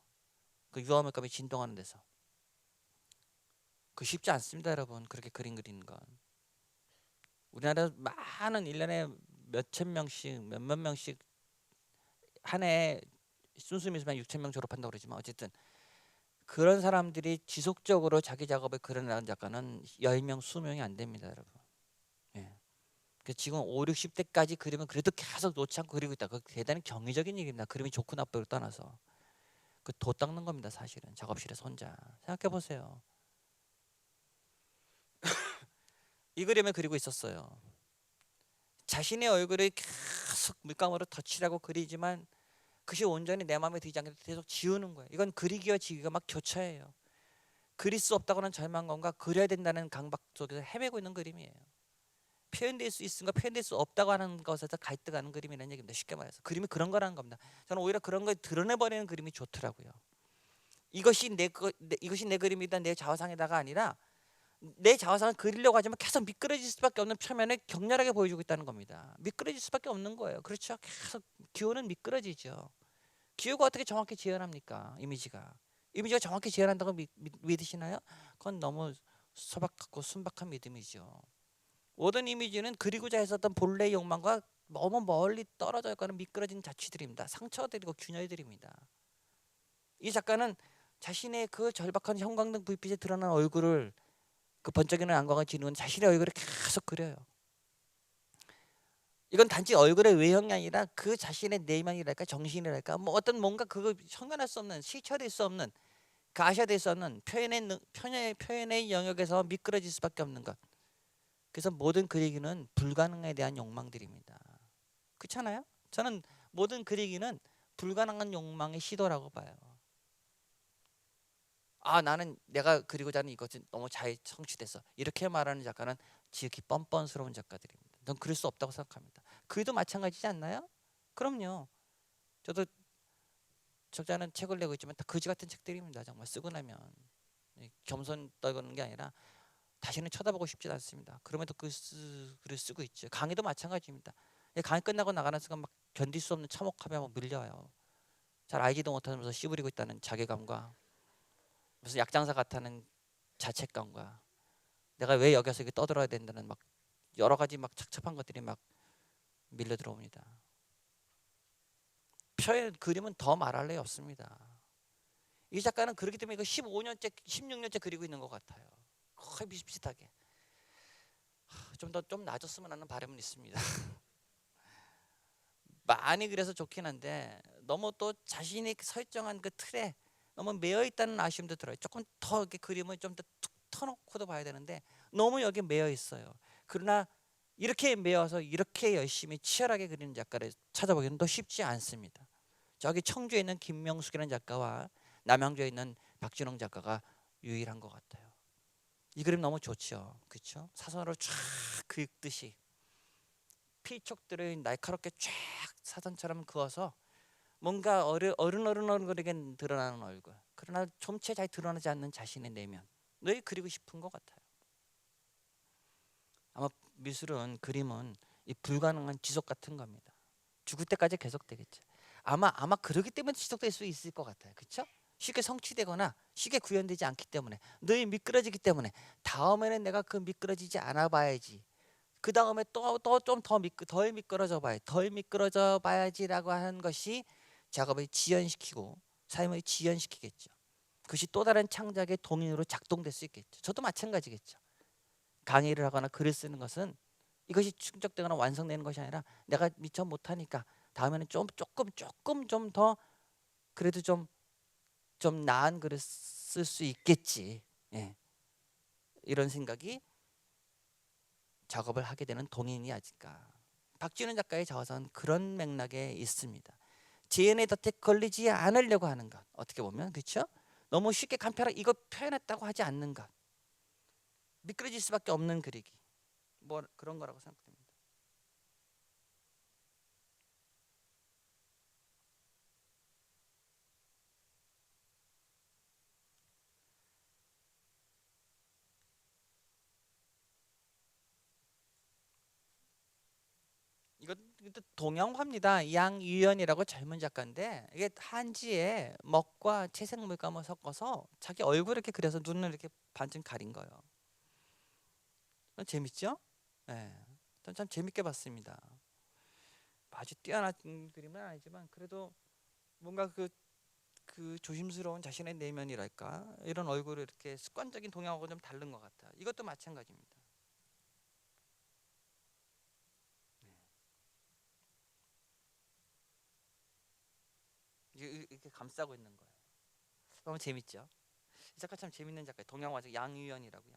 그 유화물감이 진동하는 데서 그 쉽지 않습니다, 여러분. 그렇게 그림 그리는 건. 우리나라 많은 1년에 몇천 명씩 몇만 명씩 한 해에 순수 미술만 6천 명 졸업한다고 그러지만 어쨌든 그런 사람들이 지속적으로 자기 작업을 그려내는 작가는 10명, 20명이 안 됩니다, 여러분. 예. 지금 5, 60대까지 그림은 그래도 계속 놓지 않고 그리고 있다. 그 대단히 경이적인 일입니다. 그림이 좋고 나쁘를 떠나서. 그 도 닦는 겁니다, 사실은. 작업실에서 혼자. 생각해 보세요. 이 그림을 그리고 있었어요. 자신의 얼굴을 계속 물감으로 덧칠하고 그리지만 그것이 온전히 내 마음에 들지 않게 계속 지우는 거예요. 이건 그리기와 지우기가 막 교차해요. 그릴 수 없다고는 절망감과 그려야 된다는 강박 속에서 헤매고 있는 그림이에요. 표현될 수 있음과 표현될 수 없다고 하는 것에서 갈등하는 그림이라는 얘기입니다. 쉽게 말해서 그림이 그런 거라는 겁니다. 저는 오히려 그런 걸 드러내버리는 그림이 좋더라고요. 이것이 이것이 내 그림이다, 내 자화상이다가 아니라 내 자화상을 그리려고 하지만 계속 미끄러질 수밖에 없는 표면을 격렬하게 보여주고 있다는 겁니다. 미끄러질 수밖에 없는 거예요. 그렇죠? 계속 기호는 미끄러지죠. 기호가 어떻게 정확히 재현합니까? 이미지가 정확히 재현한다고 믿으시나요? 그건 너무 소박하고 순박한 믿음이죠. 모든 이미지는 그리고자 했었던 본래의 욕망과 너무 멀리 떨어져 있거나 미끄러진 자취들입니다. 상처들이고 균열들입니다. 이 작가는 자신의 그 절박한 형광등 불빛에 드러난 얼굴을 그 번쩍이는 안광을 지니는 자신의 얼굴을 계속 그려요. 이건 단지 얼굴의 외형이 아니라 그 자신의 내면이랄까 정신이랄까 뭐 어떤 뭔가 그거 형언할 수 없는 실체될 수 없는 가셔될 수 없는 표현의 영역에서 미끄러질 수밖에 없는 것. 그래서 모든 그리기는 불가능에 대한 욕망들입니다. 그렇잖아요? 저는 모든 그리기는 불가능한 욕망의 시도라고 봐요. 아, 나는 내가 그리고자 하는 이것이 너무 잘 성취됐어. 이렇게 말하는 작가는 지극히 뻔뻔스러운 작가들입니다. 넌 그럴 수 없다고 생각합니다. 그도 마찬가지지 않나요? 그럼요. 저도 적잖은 책을 내고 있지만 다 거지 같은 책들입니다. 정말 쓰고 나면 겸손 떨거는 게 아니라 다시는 쳐다보고 싶지 않습니다. 그럼에도 글을 쓰고 있죠. 강의도 마찬가지입니다. 강의 끝나고 나가는 순간 막 견딜 수 없는 참혹함에 막 밀려와요. 잘 알지도 못하면서 씨부리고 있다는 자괴감과 무슨 약장사 같다는 자책감과 내가 왜 여기서 이렇게 떠들어야 된다는 막 여러 가지 막 착잡한 것들이 막 밀려 들어옵니다. 표현 그림은 더 말할 래 없습니다. 이 작가는 그렇기 때문에 이거 15년째, 16년째 그리고 있는 것 같아요. 거의 비슷비슷하게. 좀 나아졌으면 하는 바람은 있습니다. 많이 그래서 좋긴 한데 너무 또 자신이 설정한 그 틀에 너무 매여 있다는 아쉬움도 들어요. 조금 더 이렇게 그림을 좀 더 툭 터놓고도 봐야 되는데 너무 여기 매여 있어요. 그러나 이렇게 매여서 이렇게 열심히 치열하게 그리는 작가를 찾아보기는 더 쉽지 않습니다. 저기 청주에 있는 김명숙이라는 작가와 남양주에 있는 박진홍 작가가 유일한 것 같아요. 이 그림 너무 좋죠, 그렇죠? 사선으로 쫙 긁듯이 필촉들을 날카롭게 쫙 사선처럼 그어서 뭔가 어른어른하게 드러나는 얼굴, 그러나 좀채 잘 드러나지 않는 자신의 내면 늘 그리고 싶은 것 같아요. 아마 미술은 그림은 이 불가능한 지속 같은 겁니다. 죽을 때까지 계속되겠죠. 아마 그러기 때문에 지속될 수 있을 것 같아요. 그렇죠? 쉽게 성취되거나 쉽게 구현되지 않기 때문에 늘 미끄러지기 때문에 다음에는 내가 그 미끄러지지 않아 봐야지. 그 다음에 또 좀 덜 미끄러져 봐야 덜 미끄러져 봐야지라고 하는 것이 작업을 지연시키고 삶을 지연시키겠죠. 그것이 또 다른 창작의 동인으로 작동될 수 있겠죠. 저도 마찬가지겠죠. 강의를 하거나 글을 쓰는 것은 이것이 충족되거나 완성되는 것이 아니라 내가 미처 못하니까 다음에는 조금 좀 더 그래도 좀 나은 글을 쓸 수 있겠지. 예. 이런 생각이 작업을 하게 되는 동인이 아닐까. 박지훈 작가의 자화상은 그런 맥락에 있습니다. 재현의 덫에 걸리지 않으려고 하는 것. 어떻게 보면 그렇죠? 너무 쉽게 간편하게 이거 표현했다고 하지 않는 것. 미끄러질 수밖에 없는 그리기. 뭐 그런 거라고 생각됩니다. 이건 또 동양화입니다. 양유연이라고 젊은 작가인데 이게 한지에 먹과 채색 물감을 섞어서 자기 얼굴을 이렇게 그려서 눈을 이렇게 반쯤 가린 거예요. 재밌죠? 네. 참 재밌게 봤습니다. 아주 뛰어난 그림은 아니지만 그래도 뭔가 그 조심스러운 자신의 내면이랄까 이런 얼굴을 이렇게 습관적인 동양하고 좀 다른 것 같아. 이것도 마찬가지입니다. 이렇게 감싸고 있는 거예요. 너무 재밌죠? 이 작가 참 재밌는 작가예요. 동양화적 양유연이라고요.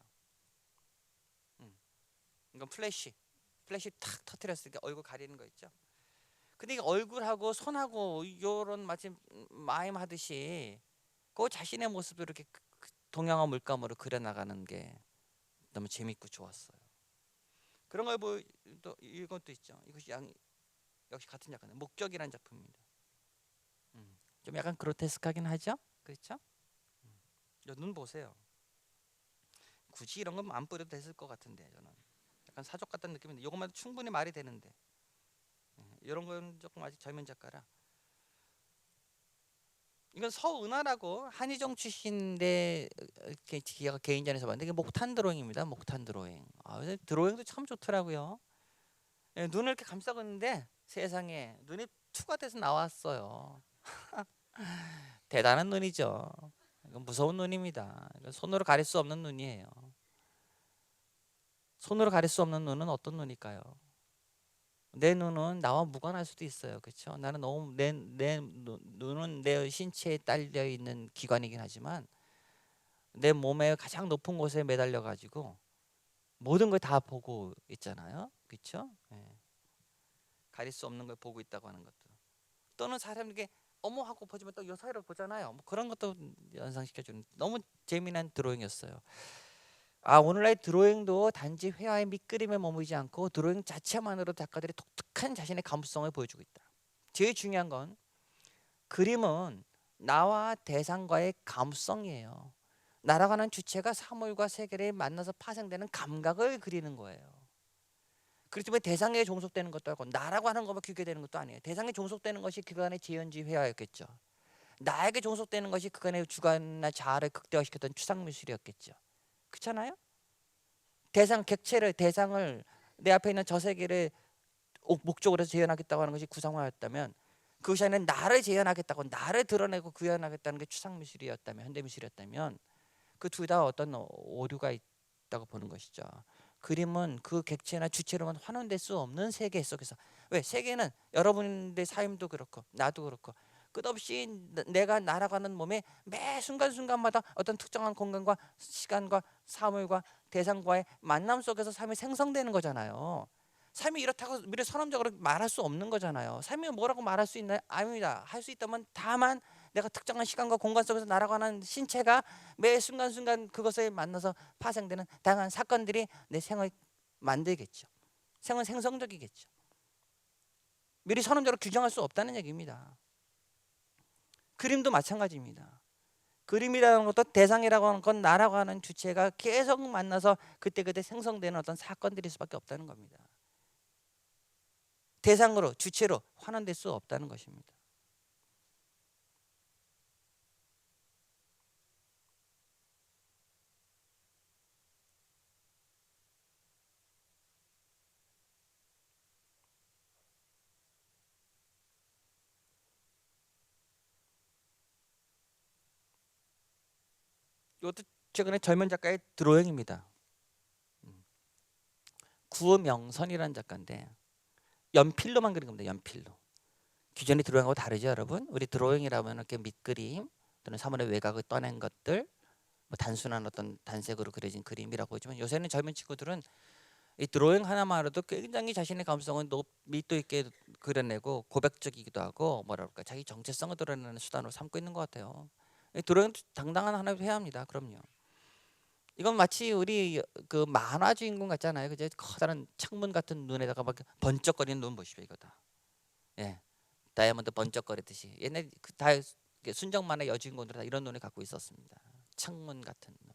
이건 플래시 탁 터트렸을 때 얼굴 가리는 거 있죠. 근데 이 얼굴하고 손하고 요런 마치 마임 하듯이 그 자신의 모습을 이렇게 동양화 물감으로 그려나가는 게 너무 재밌고 좋았어요. 그런 걸 또 이것도 있죠. 이것이 역시 같은 작가네. 목적이라는 작품입니다. 좀 약간 그로테스크하긴 하죠. 그렇죠? 눈 보세요. 굳이 이런 건 안 뿌려도 됐을 것 같은데 저는 약간 사족 같은 느낌인데 이것만 충분히 말이 되는데 이런 건 조금 아직 젊은 작가라. 이건 서은하라고 한의정 출신인데 기가 개인전에서 봤는데 이게 목탄 드로잉입니다. 목탄 드로잉. 드로잉도 참 좋더라고요. 눈을 이렇게 감싸고 있는데 세상에 눈이 투가 돼서 나왔어요. 대단한 눈이죠. 이건 무서운 눈입니다. 이건 손으로 가릴 수 없는 눈이에요. 손으로 가릴 수 없는 눈은 어떤 눈일까요? 내 눈은 나와 무관할 수도 있어요. 그렇죠? 나는 너무 내 눈은 내 신체에 딸려 있는 기관이긴 하지만 내 몸의 가장 높은 곳에 매달려 가지고 모든 걸 다 보고 있잖아요. 그렇죠? 예. 가릴 수 없는 걸 보고 있다고 하는 것도. 또는 사람에게 어머 하고 보지만 또 요 사이로 보잖아요. 뭐 그런 것도 연상시켜주는 너무 재미난 드로잉이었어요. 오늘날 드로잉도 단지 회화의 밑그림에 머무르지 않고 드로잉 자체만으로 작가들이 독특한 자신의 감수성을 보여주고 있다. 제일 중요한 건 그림은 나와 대상과의 감수성이에요. 나라고 하는 주체가 사물과 세계를 만나서 파생되는 감각을 그리는 거예요. 그렇기 때문에 대상에 종속되는 것도 아니고 나라고 하는 것만 규격되는 것도 아니에요. 대상에 종속되는 것이 그간의 재현지 회화였겠죠. 나에게 종속되는 것이 그간의 주관이나 자아를 극대화시켰던 추상미술이었겠죠. 그렇잖아요? 대상을 내 앞에 있는 저 세계를 목적으로 해서 재현하겠다고 하는 것이 구상화였다면 그것이 아니라 나를 재현하겠다고 나를 드러내고 구현하겠다는 게 추상미술이었다면 현대미술이었다면 그 둘 다 어떤 오류가 있다고 보는 것이죠. 그림은 그 객체나 주체로만 환원될 수 없는 세계 속에서 왜 세계는 여러분의 삶도 그렇고 나도 그렇고 끝없이 내가 날아가는 몸에 매 순간순간마다 어떤 특정한 공간과 시간과 사물과 대상과의 만남 속에서 삶이 생성되는 거잖아요. 삶이 이렇다고 미리 선언적으로 말할 수 없는 거잖아요. 삶이 뭐라고 말할 수 있나요? 아닙니다. 할 수 있다면 다만 내가 특정한 시간과 공간 속에서 날아가는 신체가 매 순간순간 그것에 만나서 파생되는 다양한 사건들이 내 생을 만들겠죠. 생은 생성적이겠죠. 미리 선언적으로 규정할 수 없다는 얘기입니다. 그림도 마찬가지입니다. 그림이라는 것도 대상이라고 하는 건 나라고 하는 주체가 계속 만나서 그때그때 생성되는 어떤 사건들일 수밖에 없다는 겁니다. 대상으로 주체로 환원될 수 없다는 것입니다. 이것도 최근에 젊은 작가의 드로잉입니다. 구명선이라는 작가인데 연필로만 그린 겁니다. 연필로. 기존의 드로잉하고 다르죠, 여러분? 우리 드로잉이라면 이렇게 밑그림 또는 사물의 외곽을 떠낸 것들, 뭐 단순한 어떤 단색으로 그려진 그림이라고 하지만 요새는 젊은 친구들은 이 드로잉 하나만으로도 굉장히 자신의 감성을 밑도 있게 그려내고 고백적이기도 하고 뭐랄까 자기 정체성을 드러내는 수단으로 삼고 있는 것 같아요. 이 드로잉 당당한 하나로 해야 합니다. 그럼요. 이건 마치 우리 그 만화 주인공 같잖아요. 그죠? 커다란 창문 같은 눈에다가 막 번쩍거리는 눈 보십시오. 이거다. 예, 다이아몬드 번쩍거리듯이 옛날 다 순정 만화 여주인공들 다 이런 눈을 갖고 있었습니다. 창문 같은 눈.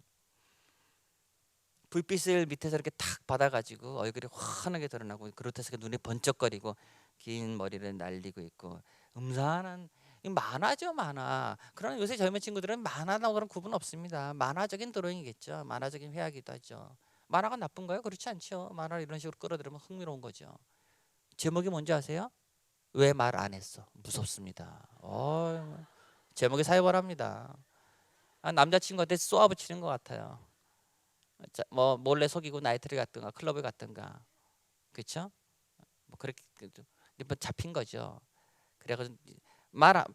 불빛을 밑에서 이렇게 탁 받아가지고 얼굴이 환하게 드러나고 그렇다해서 눈이 번쩍거리고 긴 머리를 날리고 있고 음산한 만화죠, 만화. 그러나 요새 젊은 친구들은 만화나 그런 구분 없습니다. 만화적인 드로잉이겠죠. 만화적인 회화기도 하죠. 만화가 나쁜가요? 그렇지 않죠. 만화를 이런 식으로 끌어들이면 흥미로운 거죠. 제목이 뭔지 아세요? 왜 말 안 했어? 무섭습니다. 제목이 사회벌합니다. 남자친구한테 쏘아붙이는 것 같아요. 자, 뭐 몰래 속이고 나이트를 갔든가 클럽을 갔든가, 그렇죠? 뭐 그렇게 뭐 잡힌 거죠. 그래가지고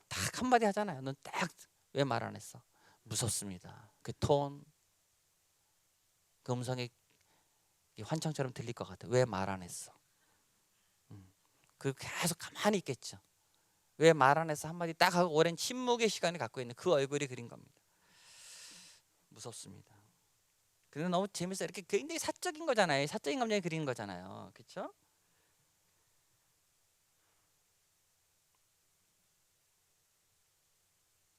딱 한마디 하잖아요. 넌 딱 왜 말 안 했어? 무섭습니다. 그 톤, 그 음성이 환청처럼 들릴 것 같아. 왜 말 안 했어? 그 계속 가만히 있겠죠. 왜 말 안 했어? 한마디 딱 하고 오랜 침묵의 시간을 갖고 있는 그 얼굴이 그린 겁니다. 무섭습니다. 그래서 너무 재밌어요. 이렇게 굉장히 사적인 거잖아요. 사적인 감정이 그리는 거잖아요. 그렇죠?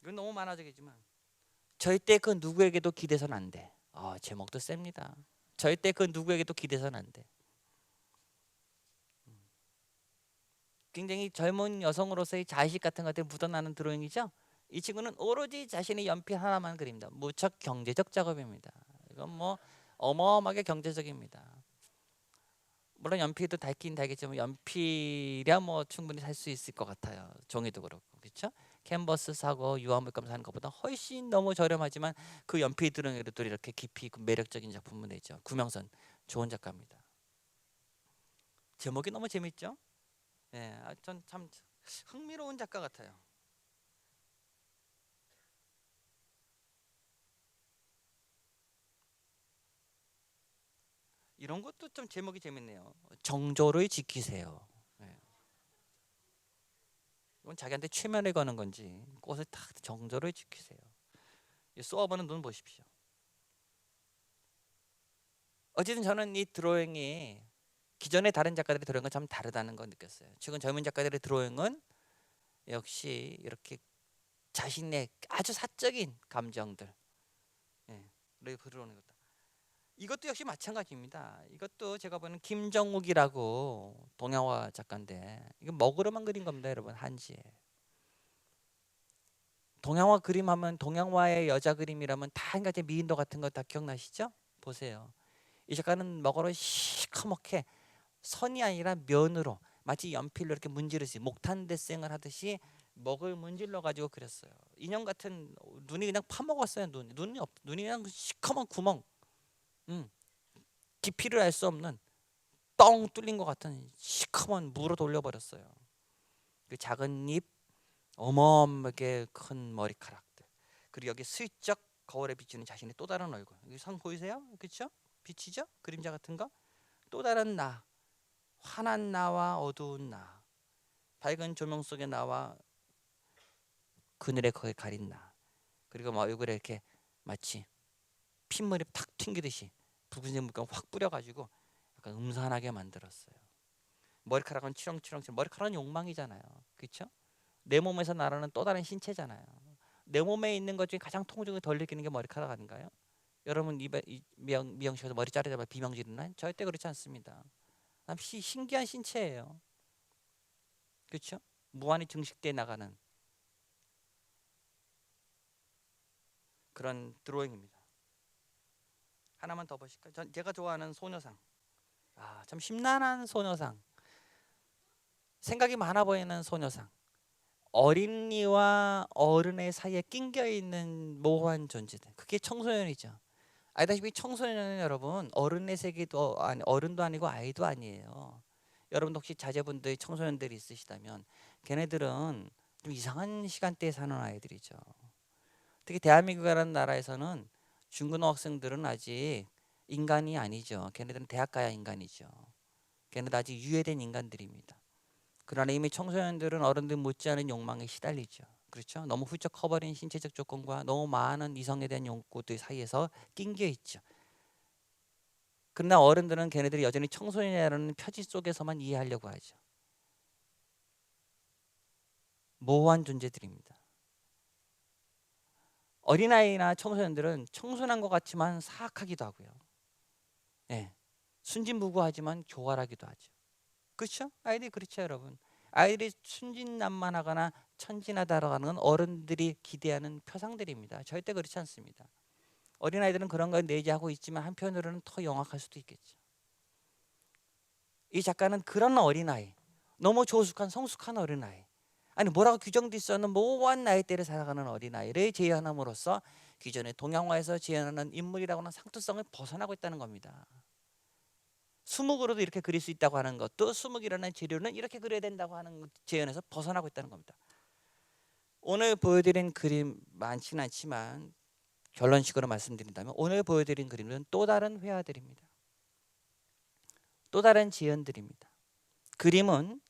이건 너무 만화적이지만 절대 그 누구에게도 기대서는 안 돼. 제목도 셉니다. 절대 그 누구에게도 기대서는 안 돼. 굉장히 젊은 여성으로서의 자의식 같은 것들이 묻어나는 드로잉이죠. 이 친구는 오로지 자신의 연필 하나만 그립니다. 무척 경제적 작업입니다. 이건 뭐 어마어마하게 경제적입니다. 물론 연필도 달긴 달겠지만 연필이야 뭐 충분히 살 수 있을 것 같아요. 종이도 그렇고, 그렇죠? 캔버스 사고 유화물감 사는 것보다 훨씬 너무 저렴하지만 그 연필 드로잉으로 또 이렇게 깊이 있고 매력적인 작품을 내죠. 구명선 좋은 작가입니다. 제목이 너무 재밌죠? 예, 전 참 흥미로운 작가 같아요. 이런 것도 좀 제목이 재밌네요. 정조를 지키세요. 예. 이건 자기한테 최면을 거는 건지 꽃을 탁 정조를 지키세요. 쏘아보는 눈 보십시오. 어쨌든 저는 이 드로잉이 기존의 다른 작가들의 드로잉과 참 다르다는 걸 느꼈어요. 최근 젊은 작가들의 드로잉은 역시 이렇게 자신의 아주 사적인 감정들, 를 그려오는 것다. 이것도 역시 마찬가지입니다. 이것도 제가 보는 김정욱이라고 동양화 작가인데 이거 먹으로만 그린 겁니다, 여러분. 한지에. 동양화 그림하면 동양화의 여자 그림이라면 다 한 가지 미인도 같은 거 다 기억나시죠? 보세요. 이 작가는 먹으로 시커멓게 선이 아니라 면으로 마치 연필로 이렇게 문지르듯이 목탄 데생을 하듯이 먹을 문질러 가지고 그렸어요. 인형 같은 눈이 그냥 파먹었어요. 눈이 그냥 시커먼 구멍, 음, 깊이를 알 수 없는 뻥 뚫린 것 같은 시커먼 무로 돌려버렸어요. 그 작은 입, 어마어마하게 큰 머리카락들, 그리고 여기 슬쩍 거울에 비치는 자신의 또 다른 얼굴. 여기 상 보이세요? 그렇죠? 비치죠? 그림자 같은 거. 또 다른 나, 환한 나와 어두운 나, 밝은 조명 속의 나와 그늘에 거기 가린 나, 그리고 막 얼굴에 이렇게 마치 핏물이 탁 튕기듯이 붉은색 물감 확 뿌려가지고 약간 음산하게 만들었어요. 머리카락은 치렁치렁. 머리카락은 욕망이잖아요. 그렇죠? 내 몸에서 나라는 또 다른 신체잖아요. 내 몸에 있는 것 중에 가장 통증을 덜 느끼는 게 머리카락 아닌가요? 여러분 미용실에서 머리 자르자마자 비명 지르나요? 절대 그렇지 않습니다. 신기한 신체예요. 그렇죠? 무한히 증식돼 나가는 그런 드로잉입니다. 하나만 더 보실까요? 제가 좋아하는 소녀상. 참 심란한 소녀상. 생각이 많아 보이는 소녀상. 어린이와 어른의 사이에 낑겨 있는 모호한 존재들. 그게 청소년이죠. 알다시피 청소년은 여러분 어른의 세계도 아니, 어른도 아니고 아이도 아니에요. 여러분 혹시 자제분들 청소년들이 있으시다면 걔네들은 좀 이상한 시간대에 사는 아이들이죠. 특히 대한민국이라는 나라에서는 중고등학생들은 아직 인간이 아니죠. 걔네들은 대학 가야 인간이죠. 걔네들 아직 유예된 인간들입니다. 그러나 이미 청소년들은 어른들 못지않은 욕망에 시달리죠. 그렇죠? 너무 훌쩍 커버린 신체적 조건과 너무 많은 이성에 대한 욕구들 사이에서 낑겨 있죠. 그러나 어른들은 걔네들이 여전히 청소년이라는 표지 속에서만 이해하려고 하죠. 모호한 존재들입니다. 어린아이나 청소년들은 청순한 것 같지만 사악하기도 하고요. 예, 순진무구하지만 교활하기도 하죠. 그렇죠? 아이들이 그렇죠, 여러분. 아이들이 순진난만하거나 천진하다라고 하는 건 어른들이 기대하는 표상들입니다. 절대 그렇지 않습니다. 어린아이들은 그런 걸 내재하고 있지만 한편으로는 더 영악할 수도 있겠죠. 이 작가는 그런 어린아이, 너무 조숙한 성숙한 어린아이, 아니 뭐라고 규정돼 있어는 모호한 나이대를 살아가는 어린아이를 재현함으로써 기존의 동양화에서 재현하는 인물이라고는 상투성을 벗어나고 있다는 겁니다. 수묵으로도 이렇게 그릴 수 있다고 하는 것도 수묵이라는 재료는 이렇게 그려야 된다고 하는 재현에서 벗어나고 있다는 겁니다. 오늘 보여드린 그림 많지는 않지만 결론식으로 말씀드린다면 오늘 보여드린 그림은 또 다른 회화들입니다. 또 다른 지연들입니다. 그림은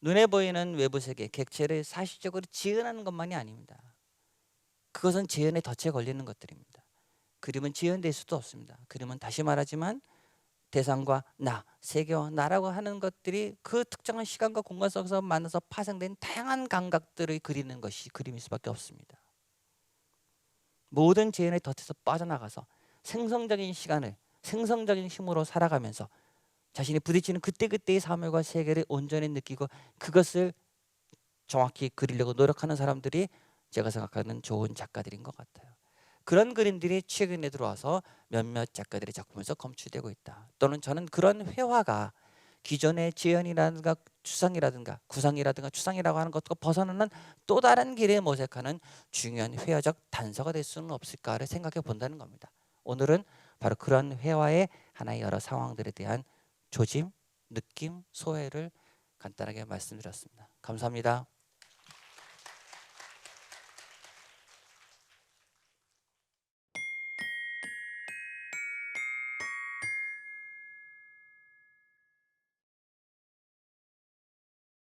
눈에 보이는 외부 세계, 객체를 사실적으로 지연하는 것만이 아닙니다. 그것은 재현의 덫에 걸리는 것들입니다. 그림은 지연될 수도 없습니다. 그림은 다시 말하지만 대상과 나, 세계와 나라고 하는 것들이 그 특정한 시간과 공간 속에서 만나서 파생된 다양한 감각들을 그리는 것이 그림일 수밖에 없습니다. 모든 재현의 덫에서 빠져나가서 생성적인 시간을 생성적인 힘으로 살아가면서 자신이 부딪히는 그때그때의 사물과 세계를 온전히 느끼고 그것을 정확히 그리려고 노력하는 사람들이 제가 생각하는 좋은 작가들인 것 같아요. 그런 그림들이 최근에 들어와서 몇몇 작가들의 작품에서 검출되고 있다. 또는 저는 그런 회화가 기존의 재현이라든가 추상이라든가 구상이라든가 추상이라고 하는 것과 벗어나는 또 다른 길을 모색하는 중요한 회화적 단서가 될 수는 없을까를 생각해 본다는 겁니다. 오늘은 바로 그런 회화의 하나의 여러 상황들에 대한 조짐, 느낌, 소회를 간단하게 말씀드렸습니다. 감사합니다.